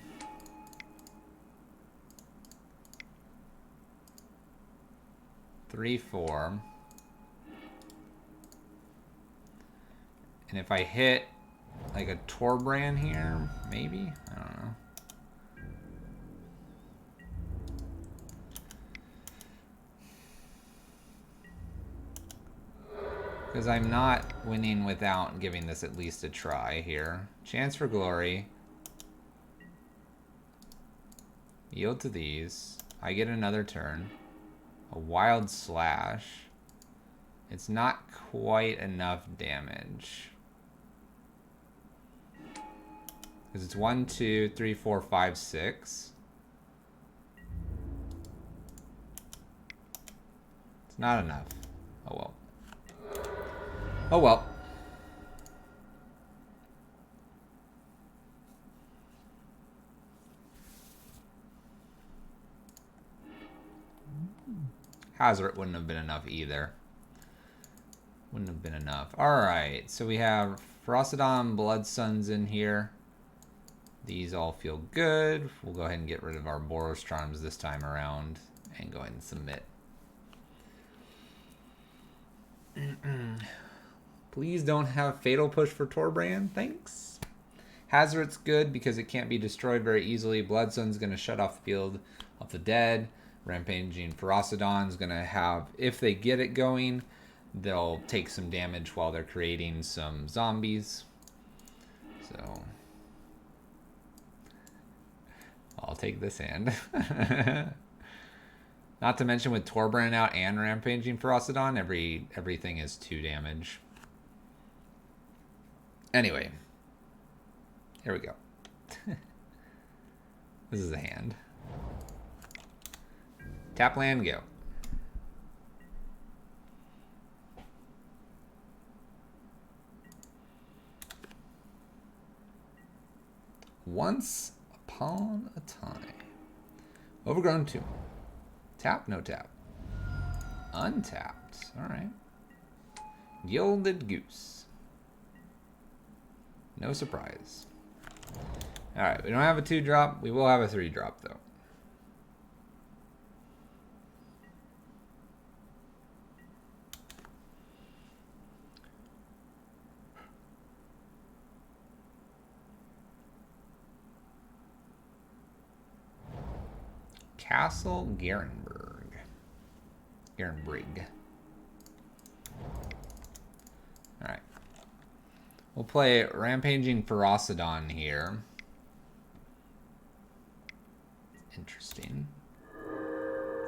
3, 4. And if I hit like a Torban here, maybe? I don't know. Because I'm not winning without giving this at least a try here. Chance for glory. Yield to these. I get another turn. A wild slash. It's not quite enough damage. Because it's 1, 2, 3, 4, 5, 6. It's not enough. Oh well. Oh well. Hazard wouldn't have been enough either. Wouldn't have been enough. Alright, so we have Ferocidon, Blood Suns in here. These all feel good. We'll go ahead and get rid of our Boros Charms this time around and go ahead and submit. Please don't have Fatal Push for Torban. Thanks. Hazard's good because it can't be destroyed very easily. Blood Sun's going to shut off the Field of the Dead. Rampaging Ferocidon's going to have, if they get it going, they'll take some damage while they're creating some zombies. So I'll take this hand. Not to mention with Torban out and Rampaging Ferocidon, everything is 2 damage. Anyway, here we go. This is a hand. Tap land, go. Once upon a time. Overgrown tomb. Tap, no tap. Untapped. Alright. Gilded Goose. No surprise. Alright, we don't have a 2-drop. We will have a 3-drop, though. Castle Garenberg. Garenbrig. Alright. We'll play Rampaging Ferocidon here. Interesting.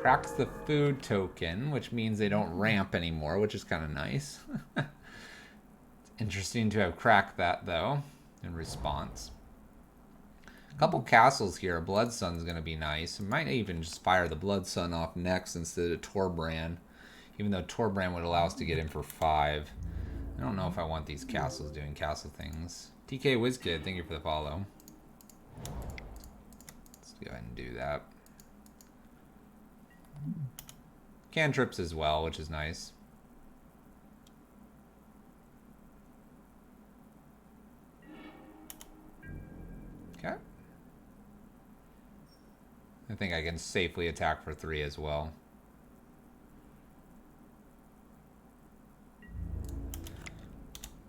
Cracks the food token, which means they don't ramp anymore, which is kind of nice. It's interesting to have cracked that, though, in response. A couple castles here. Blood Sun's going to be nice. I might even just fire the Blood Sun off next instead of Torban, even though Torban would allow us to get in for 5. I don't know if I want these castles doing castle things. TK WizKid, thank you for the follow. Let's go ahead and do that. Cantrips as well, which is nice. Okay. I think I can safely attack for 3 as well.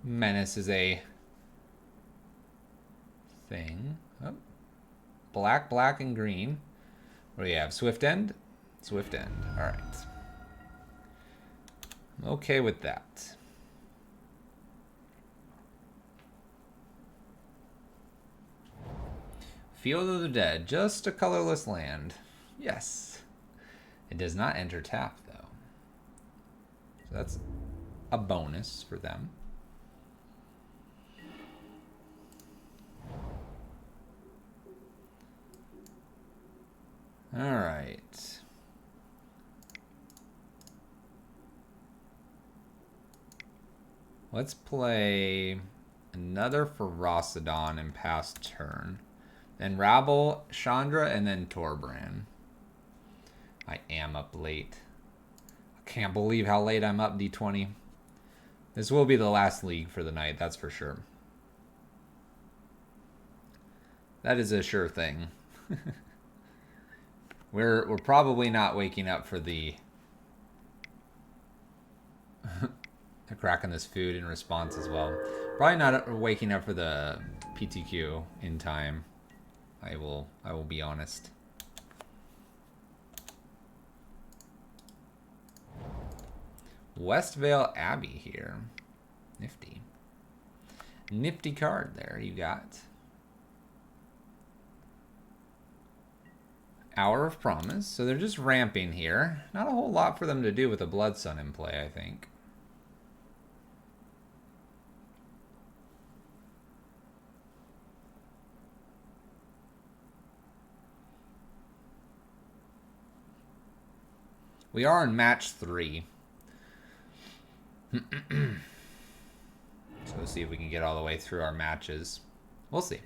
Menace is a thing. Oh. Black, black, and green. What do we have? Swift End? Swift End. Alright. I'm okay with that. Field of the Dead. Just a colorless land. Yes. It does not enter tap, though. So that's a bonus for them. All right. Let's play another Ferocidon and pass turn. Then Rabble, Chandra, and then Torban. I am up late. I can't believe how late I'm up, D20. This will be the last league for the night, that's for sure. That is a sure thing. We're probably not waking up for the cracking this food in response as well. Probably not waking up for the PTQ in time. I will be honest. Westvale Abbey here. Nifty. Nifty card there you got. Hour of Promise. So they're just ramping here. Not a whole lot for them to do with a Blood Sun in play, I think. We are in match 3. So let's see if we can get all the way through our matches. We'll see.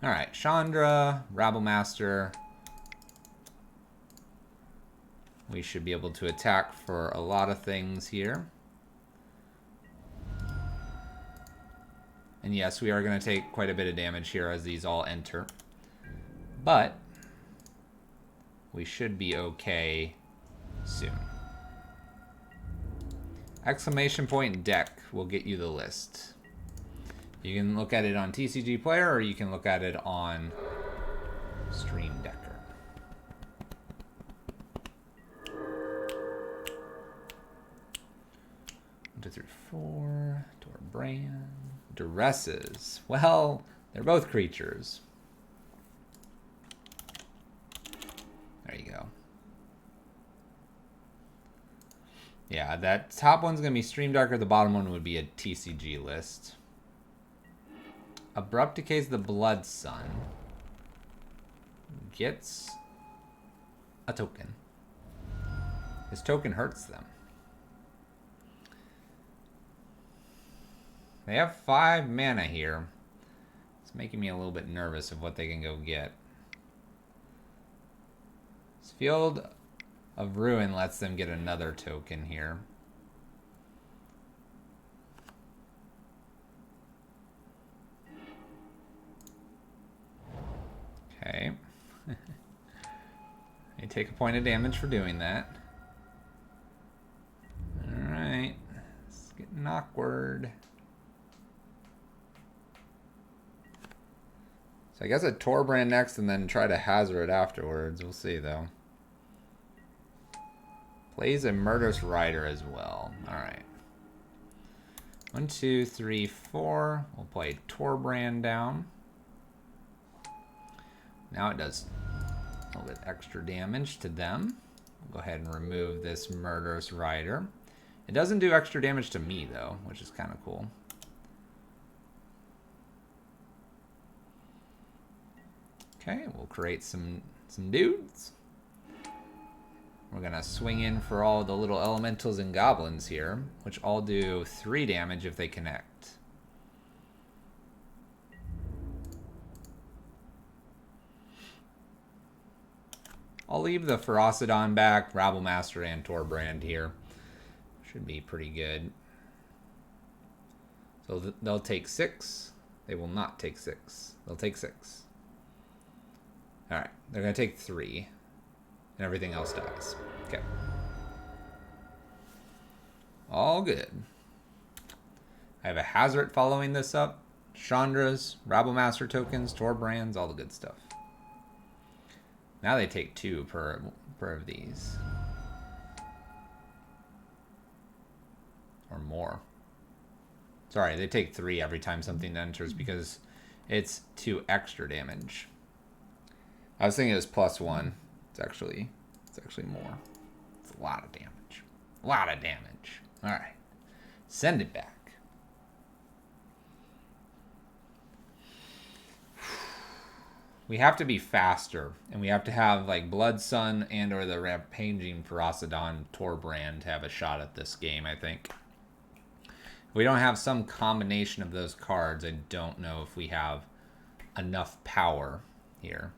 Alright, Chandra, Rabble Master. We should be able to attack for a lot of things here. And yes, we are going to take quite a bit of damage here as these all enter. But we should be okay soon. Exclamation point deck will get you the list. You can look at it on TCG Player or you can look at it on Stream Decker. One, two, three, four. Torban. Duresses. Well, they're both creatures. There you go. Yeah, that top one's going to be Stream Darker. The bottom one would be a TCG list. Abrupt Decays the Blood Sun. Gets a token. This token hurts them. They have 5 mana here. It's making me a little bit nervous of what they can go get. This Field of Ruin lets them get another token here. Okay. They take a point of damage for doing that. Alright. It's getting awkward. So I guess a Torban next and then try to hazard afterwards. We'll see, though. Plays a Murderous Rider as well. Alright. 1, 2, 3, 4. We'll play Torban down. Now it does a little bit extra damage to them. We'll go ahead and remove this Murderous Rider. It doesn't do extra damage to me, though, which is kind of cool. Okay, we'll create some dudes. We're going to swing in for all the little elementals and goblins here, which all do 3 damage if they connect. I'll leave the Ferocidon back, Rabblemaster, and Torbrand here. Should be pretty good. So they'll take 6. They will not take 6. They'll take 6. Alright, they're going to take 3. And everything else dies. Okay. All good. I have a Hazard following this up. Chandra's, Rabblemaster tokens, Torbrands, all the good stuff. Now they take 2 per of these. Or more. Sorry, they take 3 every time something enters because it's 2 extra damage. I was thinking it was +1. It's actually more. It's a lot of damage. A lot of damage. Alright. Send it back. We have to be faster, and we have to have like Blood Sun and or the Rampaging Ferocidon Torbrand to have a shot at this game, I think. If we don't have some combination of those cards, I don't know if we have enough power here.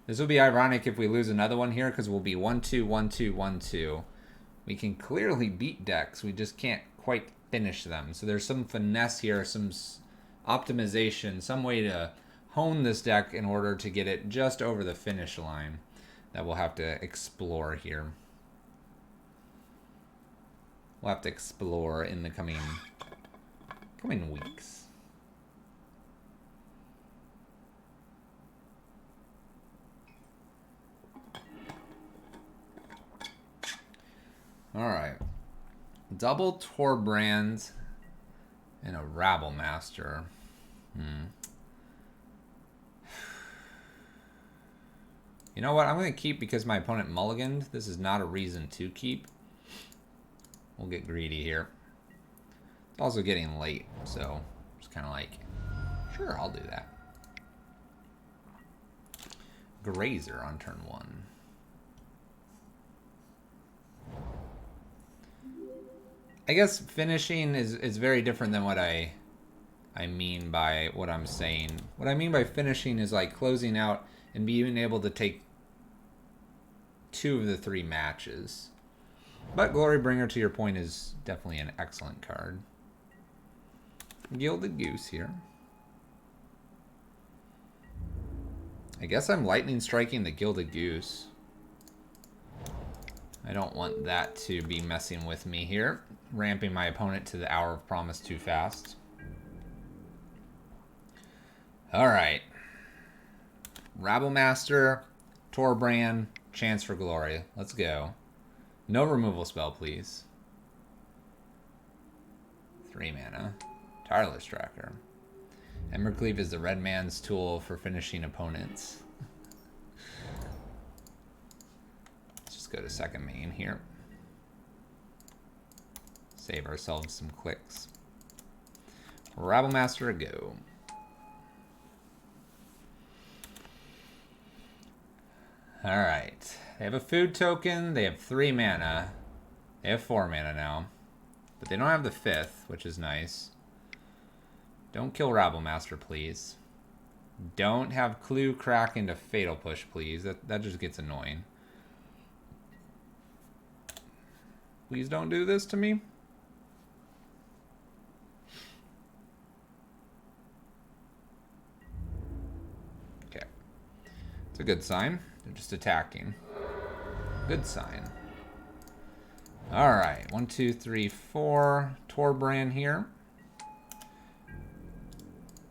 This will be ironic if we lose another one here, because we'll be 1-2, 1-2, 1-2. We can clearly beat decks, we just can't quite finish them. So there's some finesse here, some optimization, some way to hone this deck in order to get it just over the finish line that we'll have to explore here. We'll have to explore in the coming weeks. Alright. Double Torbrand and a Rabblemaster. You know what? I'm going to keep because my opponent mulliganed. This is not a reason to keep. We'll get greedy here. It's also getting late, so it's kind of like, sure, I'll do that. Grazer on turn 1. I guess finishing is very different than what I mean by what I'm saying. What I mean by finishing is like closing out and being able to take 2 of the 3 matches. But Glorybringer, to your point, is definitely an excellent card. Gilded Goose here. I guess I'm lightning striking the Gilded Goose. I don't want that to be messing with me here. Ramping my opponent to the Hour of Promise too fast. Alright. Rabblemaster, Torbrand, Chance for Glory. Let's go. No removal spell, please. 3 mana. Tireless Tracker. Embercleave is the red man's tool for finishing opponents. Let's just go to second main here. Save ourselves some clicks. Rabblemaster, a go. Alright. They have a food token. They have 3 mana. They have 4 mana now. But they don't have the 5th, which is nice. Don't kill Rabblemaster, please. Don't have Clue crack into Fatal Push, please. That just gets annoying. Please don't do this to me. Okay. It's a good sign. They're just attacking. Good sign. Alright. 1, 2, 3, 4. Torbrand here.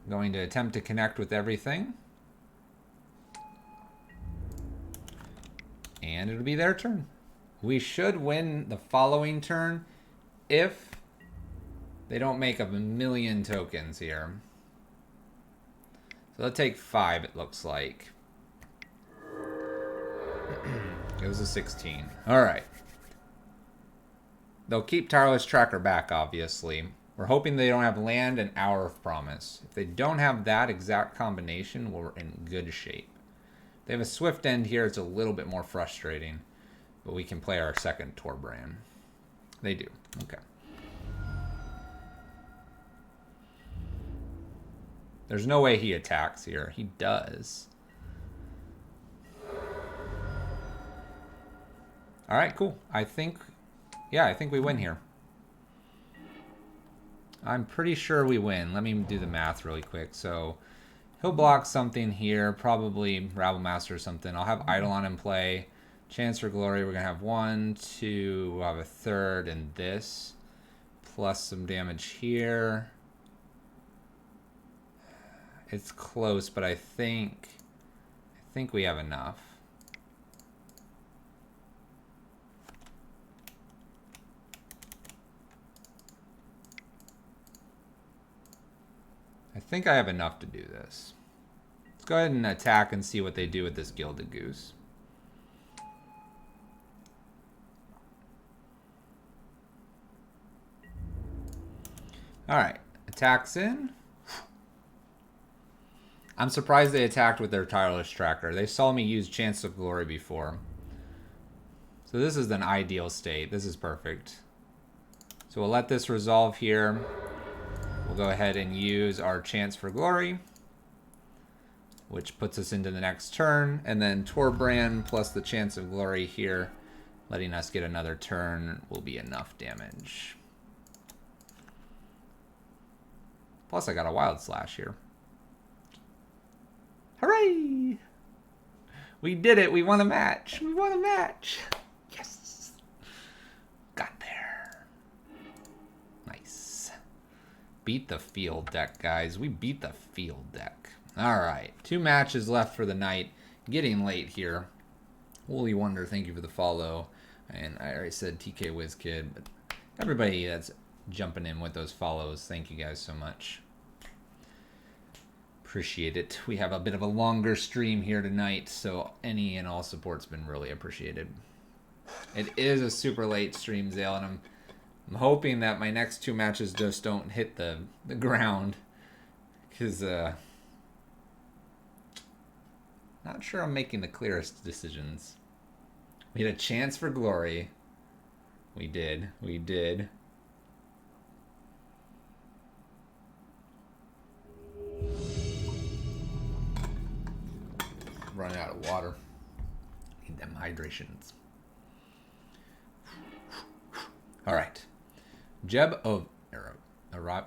Going to attempt to connect with everything. And it'll be their turn. We should win the following turn if they don't make up a million tokens here. So let's take 5, it looks like. It was a 16. Alright. They'll keep Tireless Tracker back, obviously. We're hoping they don't have land and Hour of Promise. If they don't have that exact combination, we're in good shape. If they have a Swift End here, it's a little bit more frustrating. But we can play our second Torban. They do. Okay. There's no way he attacks here. He does. Alright, cool. I think we win here. I'm pretty sure we win. Let me do the math really quick. So he'll block something here, probably Rabble Master or something. I'll have Eidolon in play. Chance for Glory, we're going to have 1, 2, we'll have a third, and this. Plus some damage here. It's close, but I think we have enough. I think I have enough to do this. Let's go ahead and attack and see what they do with this Gilded Goose. Alright, attacks in. I'm surprised they attacked with their Tireless Tracker. They saw me use Chance of Glory before. So this is an ideal state. This is perfect. So we'll let this resolve here. We'll go ahead and use our Chance for Glory, which puts us into the next turn. And then Torban plus the Chance of Glory here, letting us get another turn, will be enough damage. Plus I got a Wild Slash here. Hooray! We did it. We won a match. We won a match. Yes. Got there. Nice. Beat the field deck, guys. We beat the field deck. All right. 2 matches left for the night. Getting late here. Woolly Wonder, thank you for the follow. And I already said TK WizKid, but everybody that's jumping in with those follows, thank you guys so much. Appreciate it. We have a bit of a longer stream here tonight, so any and all support's been really appreciated. It is a super late stream, Zale, and I'm hoping that my next 2 matches just don't hit the ground, because not sure I'm making the clearest decisions. We had a Chance for Glory. We did. Running out of water. Need them hydrations. All right. Jeb of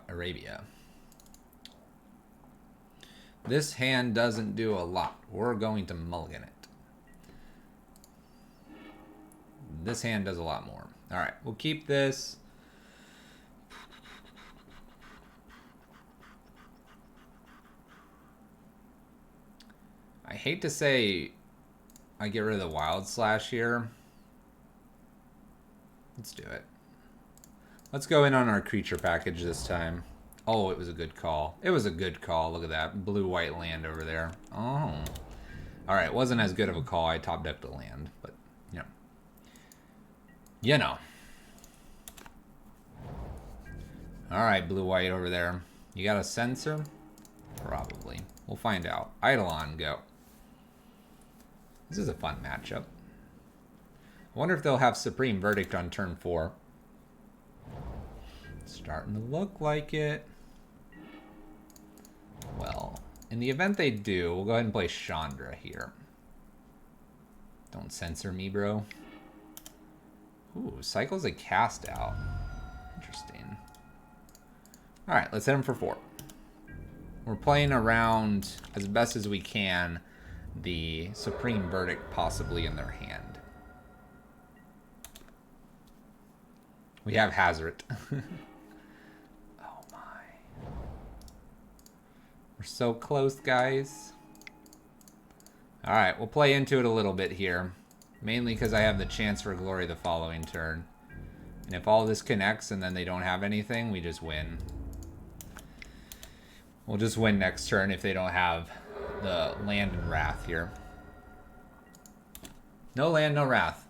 Arabia. This hand doesn't do a lot. We're going to mulligan it. This hand does a lot more. All right, we'll keep this. I hate to say I get rid of the Wild Slash here. Let's do it. Let's go in on our creature package this time. Oh, it was a good call. It was a good call. Look at that blue-white land over there. Oh. All right, wasn't as good of a call. I top decked the land, but you know. You know. All right, blue-white over there. You got a sensor? Probably. We'll find out. Eidolon, go. This is a fun matchup. I wonder if they'll have Supreme Verdict on turn 4. It's starting to look like it. Well, in the event they do, we'll go ahead and play Chandra here. Don't censor me, bro. Ooh, cycles a cast out. Interesting. Alright, let's hit him for 4. We're playing around as best as we can the Supreme Verdict possibly in their hand. We have Hazard. Oh my. We're so close, guys. Alright, we'll play into it a little bit here. Mainly because I have the chance for glory the following turn. And if all this connects and then they don't have anything, we just win. We'll just win next turn if they don't have the land and wrath here. No land, no wrath.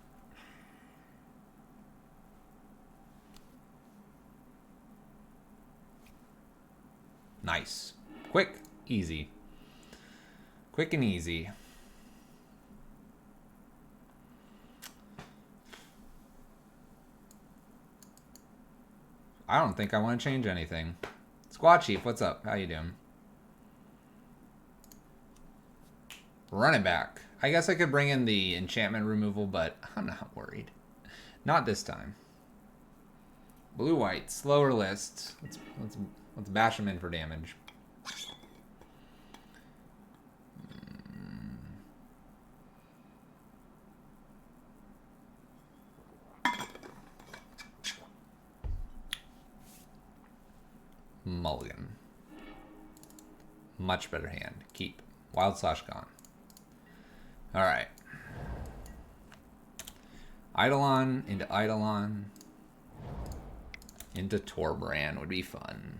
Nice. Quick, easy. Quick and easy. I don't think I want to change anything. Squad Chief, what's up? How you doing? Run it back. I guess I could bring in the enchantment removal, but I'm not worried. Not this time. Blue-white, slower list. Let's bash them in for damage. Mulligan. Much better hand. Keep. Wild slash gone. Alright. Eidolon into Eidolon. Into Torban would be fun.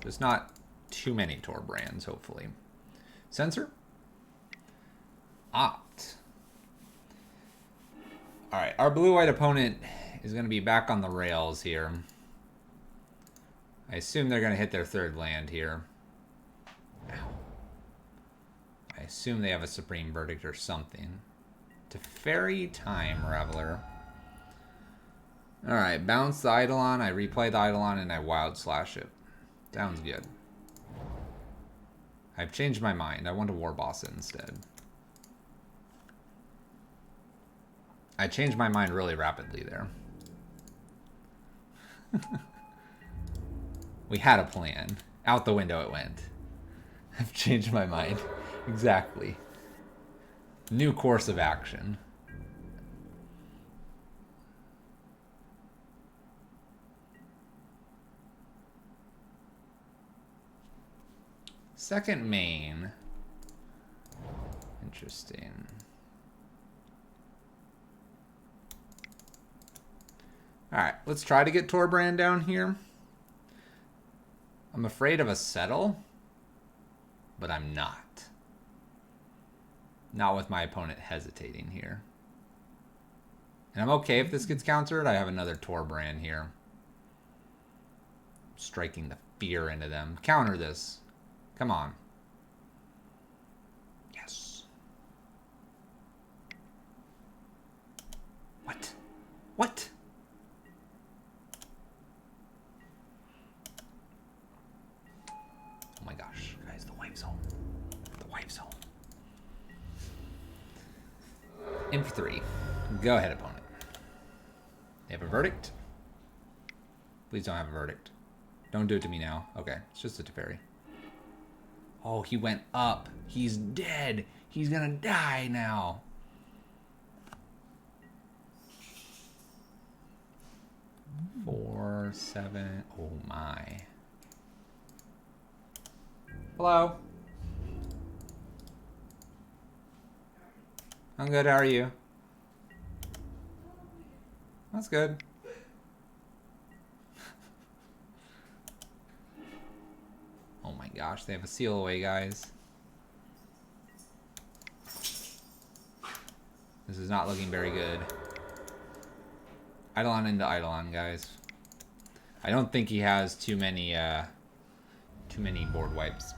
Just not too many Torbrands, hopefully. Censor. Opt. Alright, our blue-white opponent is going to be back on the rails here. I assume they're going to hit their third land here. Ow. I assume they have a Supreme Verdict or something. Teferi Time Reveler. Alright, bounce the Eidolon, I replay the Eidolon, and I wild slash it. Sounds good. I've changed my mind. I want to War Boss it instead. I changed my mind really rapidly there. We had a plan. Out the window it went. I've changed my mind. Exactly. New course of action. Second main. Interesting. Alright, let's try to get Torban down here. I'm afraid of a settle, but I'm not. Not with my opponent hesitating here. And I'm okay if this gets countered. I have another Torban here. Striking the fear into them. Counter this. Come on. Yes. What? What? Oh my gosh, guys, the wife's home. The wife's home. In for 3. Go ahead, opponent. They have a verdict? Please don't have a verdict. Don't do it to me now. Okay, it's just a Teferi. Oh, he went up. He's dead. He's gonna die now. Four, 7. Oh my. Hello. I'm good. How are you? That's good. Oh my gosh, they have a seal away, guys. This is not looking very good. Eidolon into Eidolon, guys. I don't think he has too many board wipes.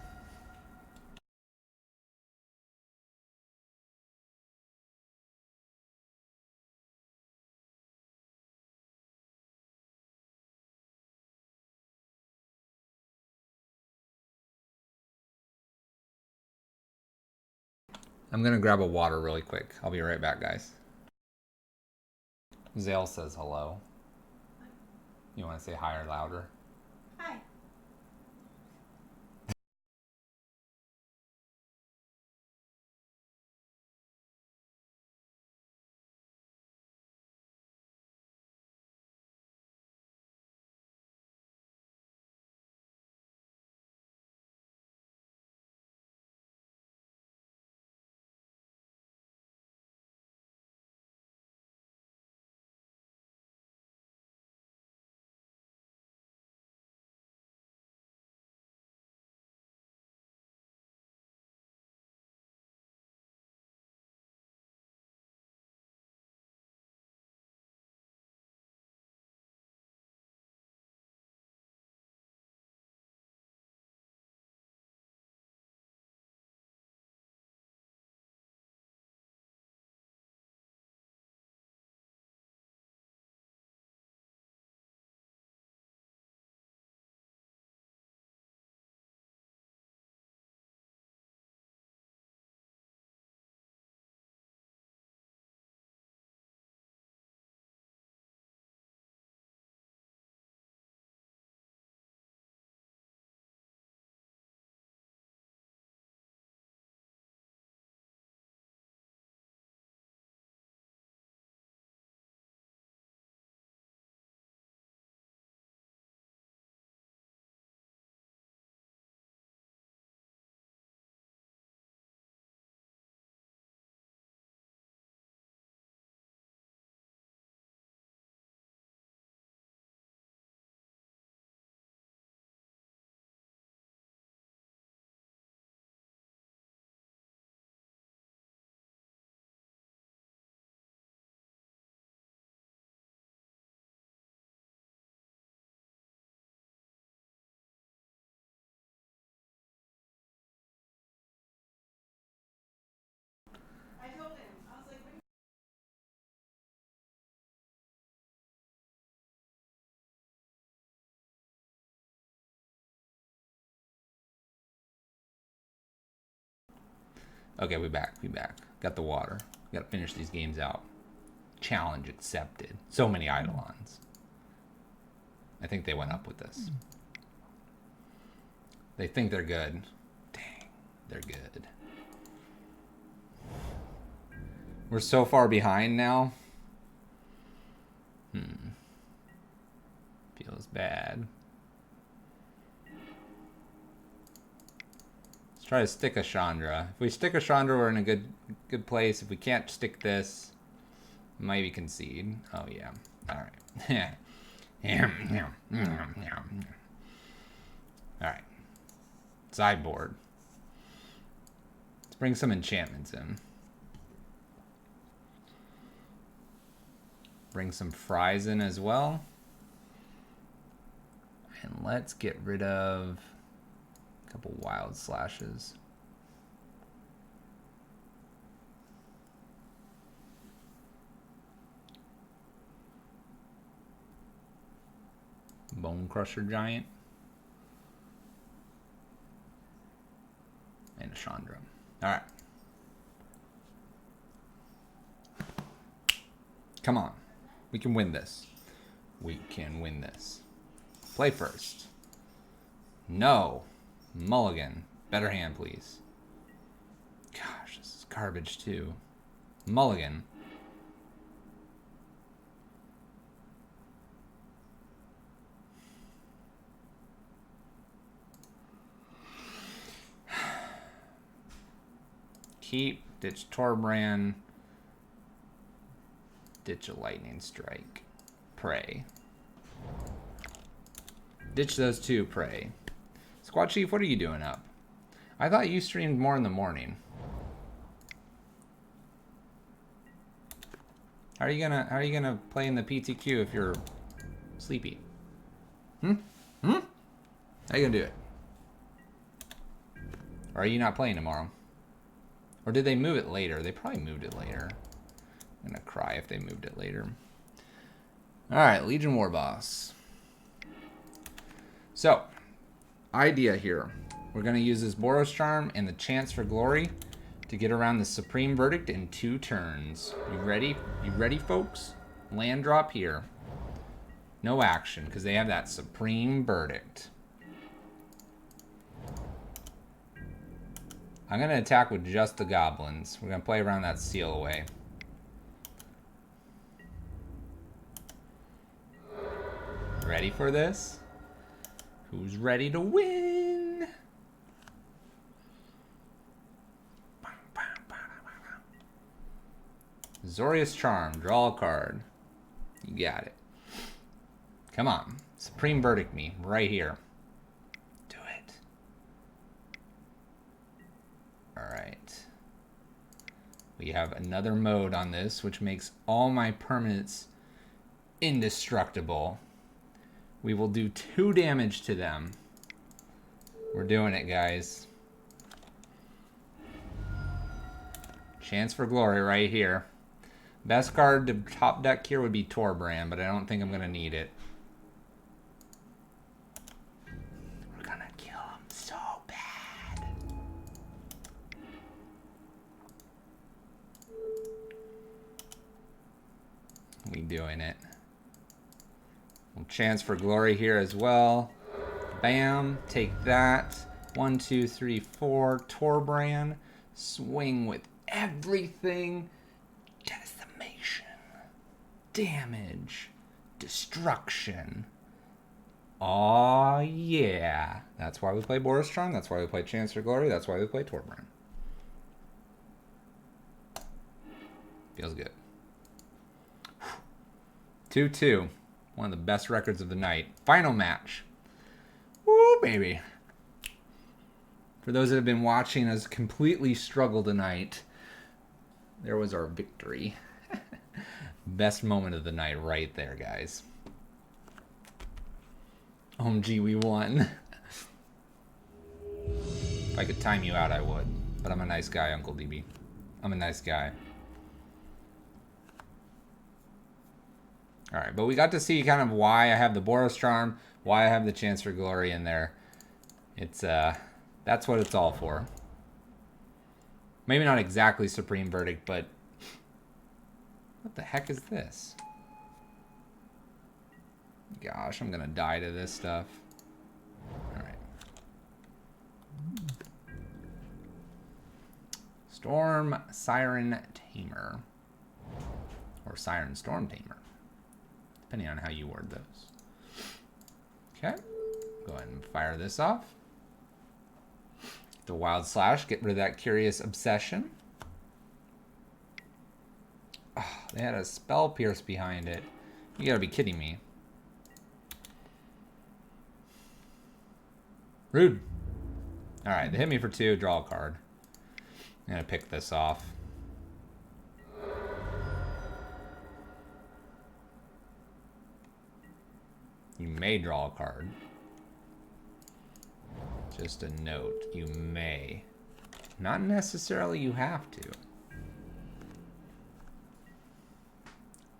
I'm gonna grab a water really quick. I'll be right back, guys. Zale says hello. You want to say hi or louder? Hi. Okay, we back. Got the water. Got to finish these games out. Challenge accepted. So many Eidolons. I think they went up with this. They think they're good. Dang, they're good. We're so far behind now. Feels bad. Let's try to stick a Chandra. If we stick a Chandra, we're in a good place. If we can't stick this, maybe concede. Oh yeah. All right. All right. Sideboard. Let's bring some enchantments in. Bring some fries in as well. And let's get rid of a couple wild slashes. Bone Crusher Giant. And a Chandra. Alright. Come on. We can win this. We can win this. Play first. No. Mulligan. Better hand, please. Gosh, this is garbage too. Mulligan. Keep. Ditch Torban. Ditch a lightning strike. Pray. Ditch those two, pray. Squad Chief, what are you doing up? I thought you streamed more in the morning. How are you gonna play in the PTQ if you're sleepy? How are you gonna do it? Or are you not playing tomorrow? Or did they move it later? They probably moved it later. I'm gonna cry if they moved it later. Alright, Legion War Boss. So, idea here. We're gonna use this Boros Charm and the Chance for Glory to get around the Supreme Verdict in 2 turns. You ready? You ready, folks? Land drop here. No action, because they have that Supreme Verdict. I'm gonna attack with just the goblins. We're gonna play around that seal away. Ready for this? Who's ready to win? Zorius Charm. Draw a card. You got it. Come on. Supreme Verdict me. Right here. Do it. Alright. We have another mode on this, which makes all my permanents indestructible. We will do 2 damage to them. We're doing it, guys. Chance for Glory right here. Best card to top deck here would be Torban, but I don't think I'm going to need it. We're going to kill him so bad. We doing it. Chance for Glory here as well. Bam. Take that. 1, 2, 3, 4. Torban. Swing with everything. Decimation. Damage. Destruction. Aw, yeah. That's why we play Boros Charm. That's why we play Chance for Glory. That's why we play Torban. Feels good. 2-2. One of the best records of the night. Final match. Woo, baby. For those that have been watching us completely struggle tonight, there was our victory. Best moment of the night right there, guys. OMG, we won. If I could time you out, I would. But I'm a nice guy, Uncle DB. I'm a nice guy. Alright, but we got to see kind of why I have the Boros Charm, why I have the Chance for Glory in there. It's, that's what it's all for. Maybe not exactly Supreme Verdict, but what the heck is this? Gosh, I'm gonna die to this stuff. Alright. Storm Siren Tamer. Or Siren Storm Tamer. Depending on how you word those. Okay. Go ahead and fire this off. The Wild Slash, get rid of that Curious Obsession. Oh, they had a Spell Pierce behind it. You gotta be kidding me. Rude. Alright, they hit me for 2, draw a card. I'm gonna pick this off. You may draw a card. Just a note, you may. Not necessarily you have to.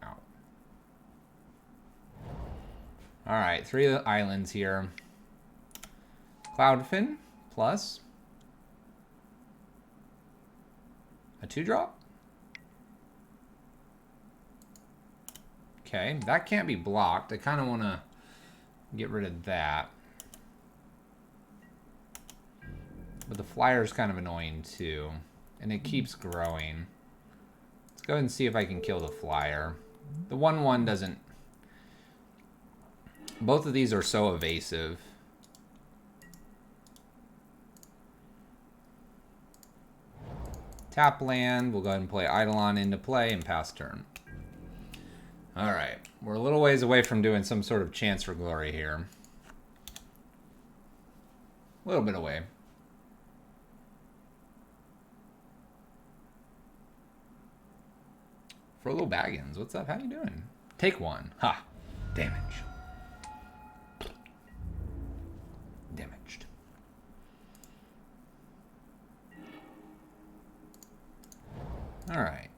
Ow. Alright, 3 islands here. Cloudfin plus a 2-drop. Okay, that can't be blocked. I kind of want to get rid of that. But the flyer's kind of annoying too. And it keeps growing. Let's go ahead and see if I can kill the flyer. The 1/1 doesn't... Both of these are so evasive. Tap land. We'll go ahead and play Eidolon into play and pass turn. Alright. We're a little ways away from doing some sort of chance for glory here. A little bit away. Frollo Baggins, what's up? How you doing? Take 1. Ha! Damage. Damaged. Alright.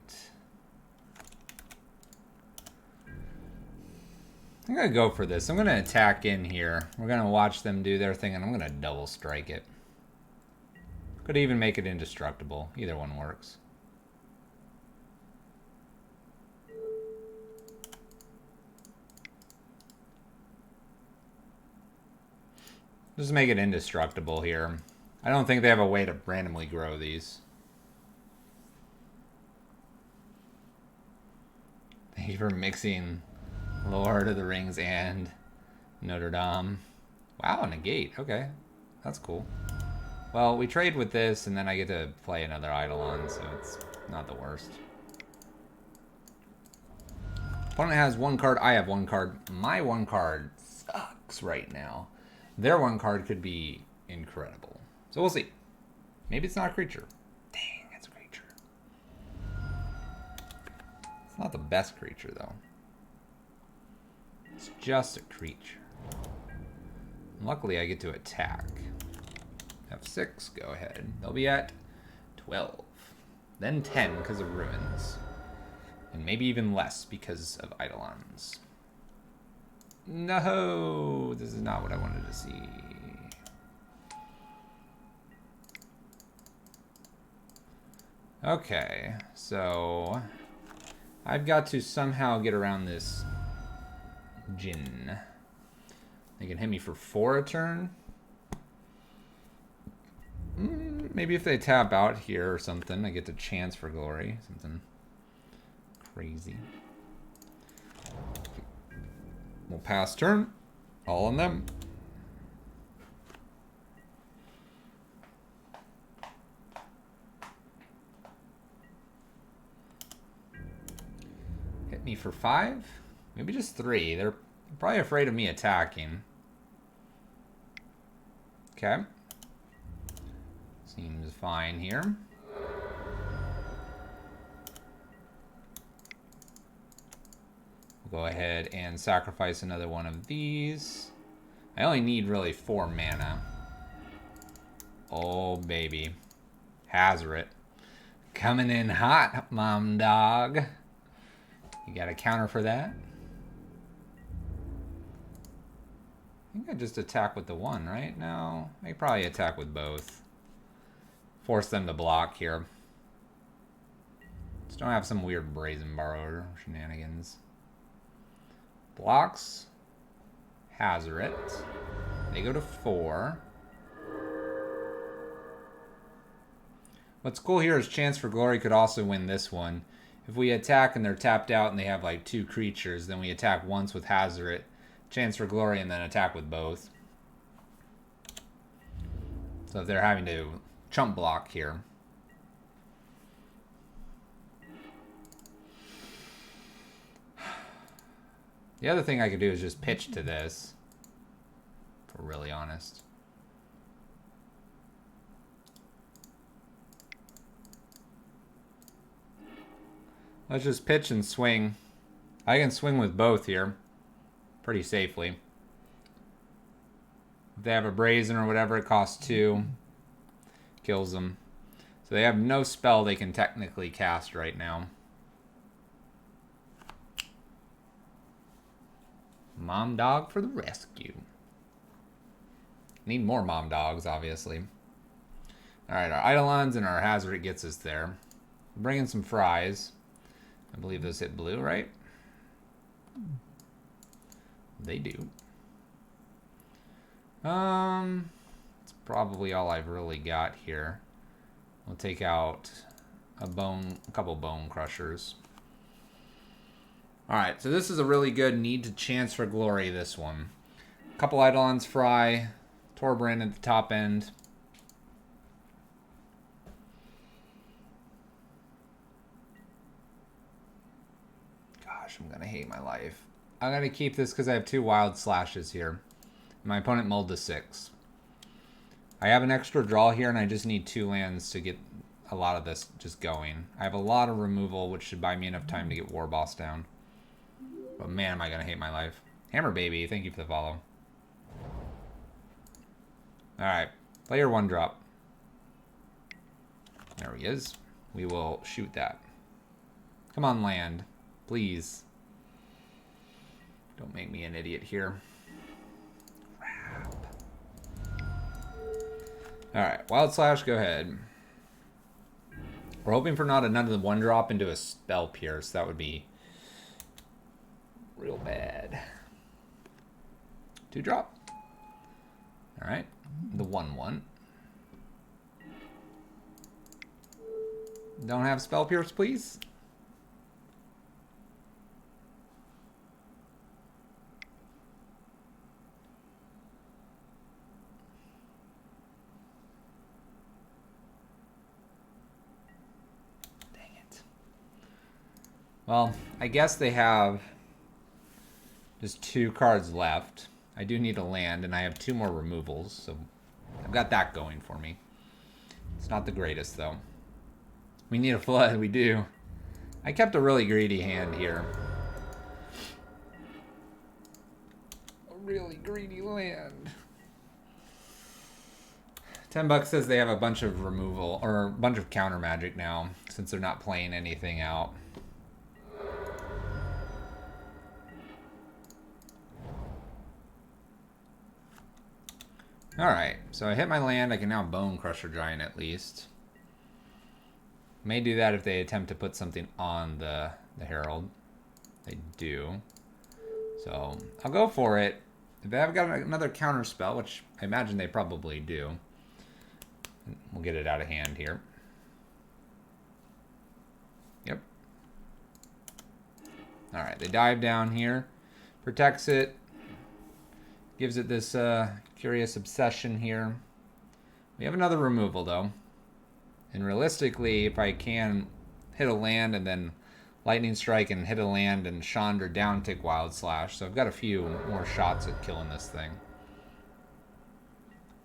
I'm going to go for this. I'm going to attack in here. We're going to watch them do their thing, and I'm going to double strike it. Could even make it indestructible. Either one works. Just make it indestructible here. I don't think they have a way to randomly grow these. Thank you for mixing Lord of the Rings and Notre Dame. Wow, negate. Okay. That's cool. Well, we trade with this, and then I get to play another Eidolon, so it's not the worst. Opponent has 1 card. I have 1 card. My 1 card sucks right now. Their 1 card could be incredible. So we'll see. Maybe it's not a creature. Dang, it's a creature. It's not the best creature, though. It's just a creature. Luckily, I get to attack. F6, go ahead. They'll be at 12. Then 10 because of ruins. And maybe even less because of Eidolons. No, this is not what I wanted to see. Okay, so I've got to somehow get around this Jinn. They can hit me for 4 a turn. Maybe if they tap out here or something, I get the chance for glory. Something crazy. We'll pass turn. All on them. Hit me for 5. Maybe just 3. They're probably afraid of me attacking. Okay. Seems fine here. Go ahead and sacrifice another one of these. I only need really 4 mana. Oh, baby. Hazoret. Coming in hot, mom dog. You got a counter for that? I think I just attack with the 1, right? No, I probably attack with both. Force them to block here. Just don't have some weird brazen borrower shenanigans. Blocks. Hazoret. They go to 4. What's cool here is Chance for Glory could also win this one. If we attack and they're tapped out and they have like 2 creatures, then we attack once with Hazoret, Chance for Glory, and then attack with both. So if they're having to chump block here. The other thing I could do is just pitch to this, if we're really honest. Let's just pitch and swing. I can swing with both here pretty safely. If they have a brazen or whatever, it costs 2. Kills them. So they have no spell they can technically cast right now. Mom dog for the rescue. Need more mom dogs, obviously. Alright, our Eidolons and our Hazoret gets us there. Bring in some fries. I believe those hit blue, right? They do. It's probably all I've really got here. We'll take out a couple bone crushers. Alright, so this is a really good need to Chance for Glory, this one. A couple Eidolons fry. Torban at the top end. Gosh, I'm gonna hate my life. I'm gonna keep this because I have 2 wild slashes here. My opponent mulled to 6. I have an extra draw here and I just need 2 lands to get a lot of this just going. I have a lot of removal, which should buy me enough time to get War Boss down. But man, am I gonna hate my life. Hammer Baby, thank you for the follow. Alright, play your 1-drop. There he is. We will shoot that. Come on, land. Please. Don't make me an idiot here. Crap. Alright, Wild Slash, go ahead. We're hoping for not another 1-drop into a Spell Pierce. That would be real bad. 2-drop. Alright, the 1/1. Don't have Spell Pierce, please. Dang it. Well, I guess they have just 2 cards left. I do need a land, and I have 2 more removals, so I've got that going for me. It's not the greatest, though. We need a flood, we do. I kept a really greedy hand here. A really greedy land. $10 says they have a bunch of removal, or a bunch of counter magic now, since they're not playing anything out. Alright, so I hit my land. I can now Bone Crusher Giant at least. May do that if they attempt to put something on the Herald. They do. So, I'll go for it. If they have got another counter spell, which I imagine they probably do, we'll get it out of hand here. Yep. Alright, they dive down here. Protects it. Gives it this curious obsession here. We have another removal, though. And realistically, if I can hit a land and then Lightning Strike and hit a land and Chandra down tick Wild Slash. So I've got a few more shots at killing this thing.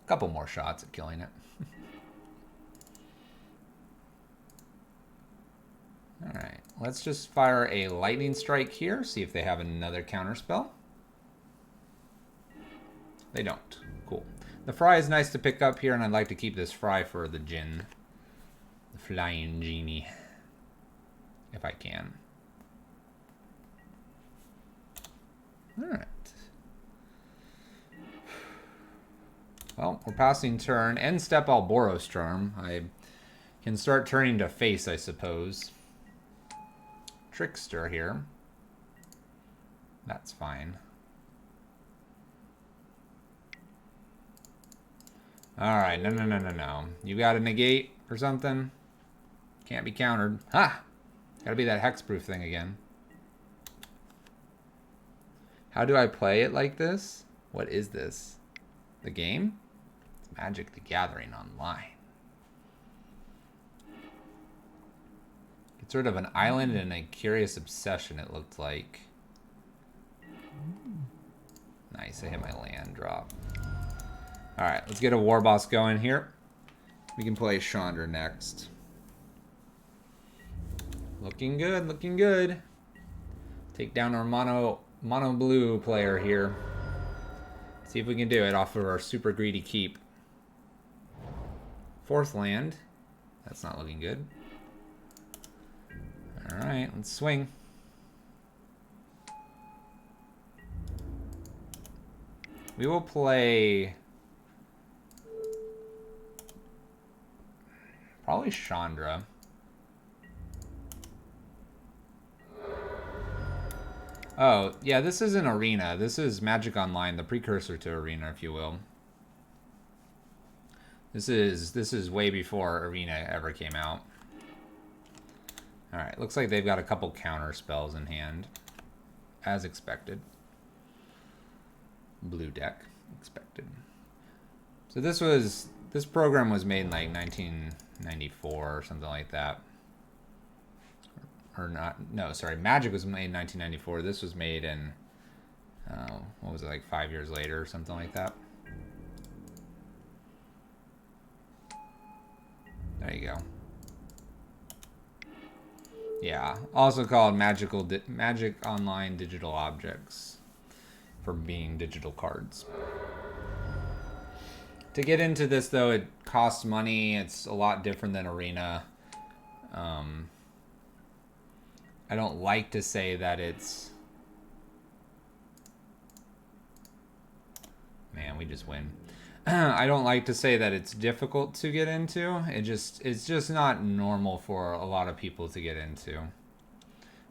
A couple more shots at killing it. Alright, let's just fire a Lightning Strike here. See if they have another counter spell. They don't. Cool. The Fry is nice to pick up here, and I'd like to keep this Fry for the Djinn. The Flying Genie. If I can. Alright. Well, we're passing turn. End step Alboros Charm. I can start turning to face, I suppose. trickster here. That's fine. Alright, no. You got a negate or something? Can't be countered. Ha! Gotta be that hexproof thing again. How do I play it like this? What is this? The game? It's Magic the Gathering Online. It's sort of an island and a curious obsession, it looked like. Nice, I hit my land drop. Alright, let's get a War Boss going here. We can play Chandra next. Looking good, looking good. Take down our mono blue player here. See if we can do it off of our super greedy keep. Fourth land. That's not looking good. Alright, let's swing. We will play probably Chandra. Oh, yeah, this isn't Arena. This is Magic Online, the precursor to Arena, if you will. This is way before Arena ever came out. Alright, looks like they've got a couple counter spells in hand. As expected. Blue deck, expected. So this program was made in like 1994 or something like that. Or not, no, sorry, Magic was made in 1994. This was made in, what was it, like 5 years later or something like that. There you go. Yeah, also called Magic Online Digital Objects for being digital cards. To get into this, though, it costs money. It's a lot different than Arena. I don't like to say that it's... Man, we just win. I don't like to say that it's difficult to get into. It's just not normal for a lot of people to get into.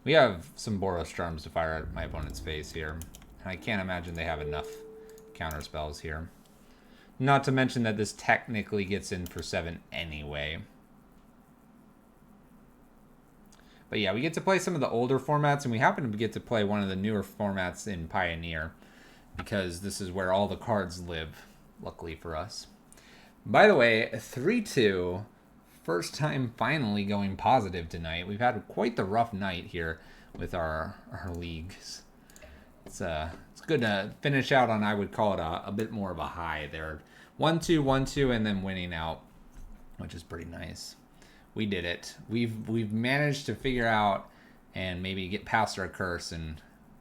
We have some Boros Charms to fire at my opponent's face here. And I can't imagine they have enough counter spells here. Not to mention that this technically gets in for 7 anyway. But yeah, we get to play some of the older formats, and we happen to get to play one of the newer formats in Pioneer, because this is where all the cards live, luckily for us. By the way, 3-2, first time finally going positive tonight. We've had quite the rough night here with our leagues. It's good to finish out on, I would call it a bit more of a high there. 1-2, 1-2, and then winning out, which is pretty nice. We did it. We've managed to figure out and maybe get past our curse, and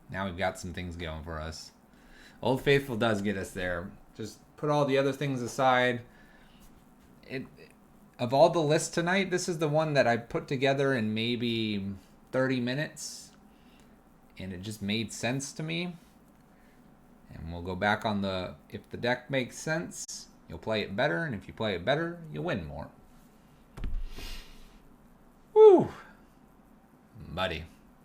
now we've got some things going for us. Old Faithful does get us there. Just put all the other things aside. Of all the lists tonight, this is the one that I put together in maybe 30 minutes, and it just made sense to me. And we'll go back on if the deck makes sense, you'll play it better, and if you play it better, you'll win more. Woo! Buddy.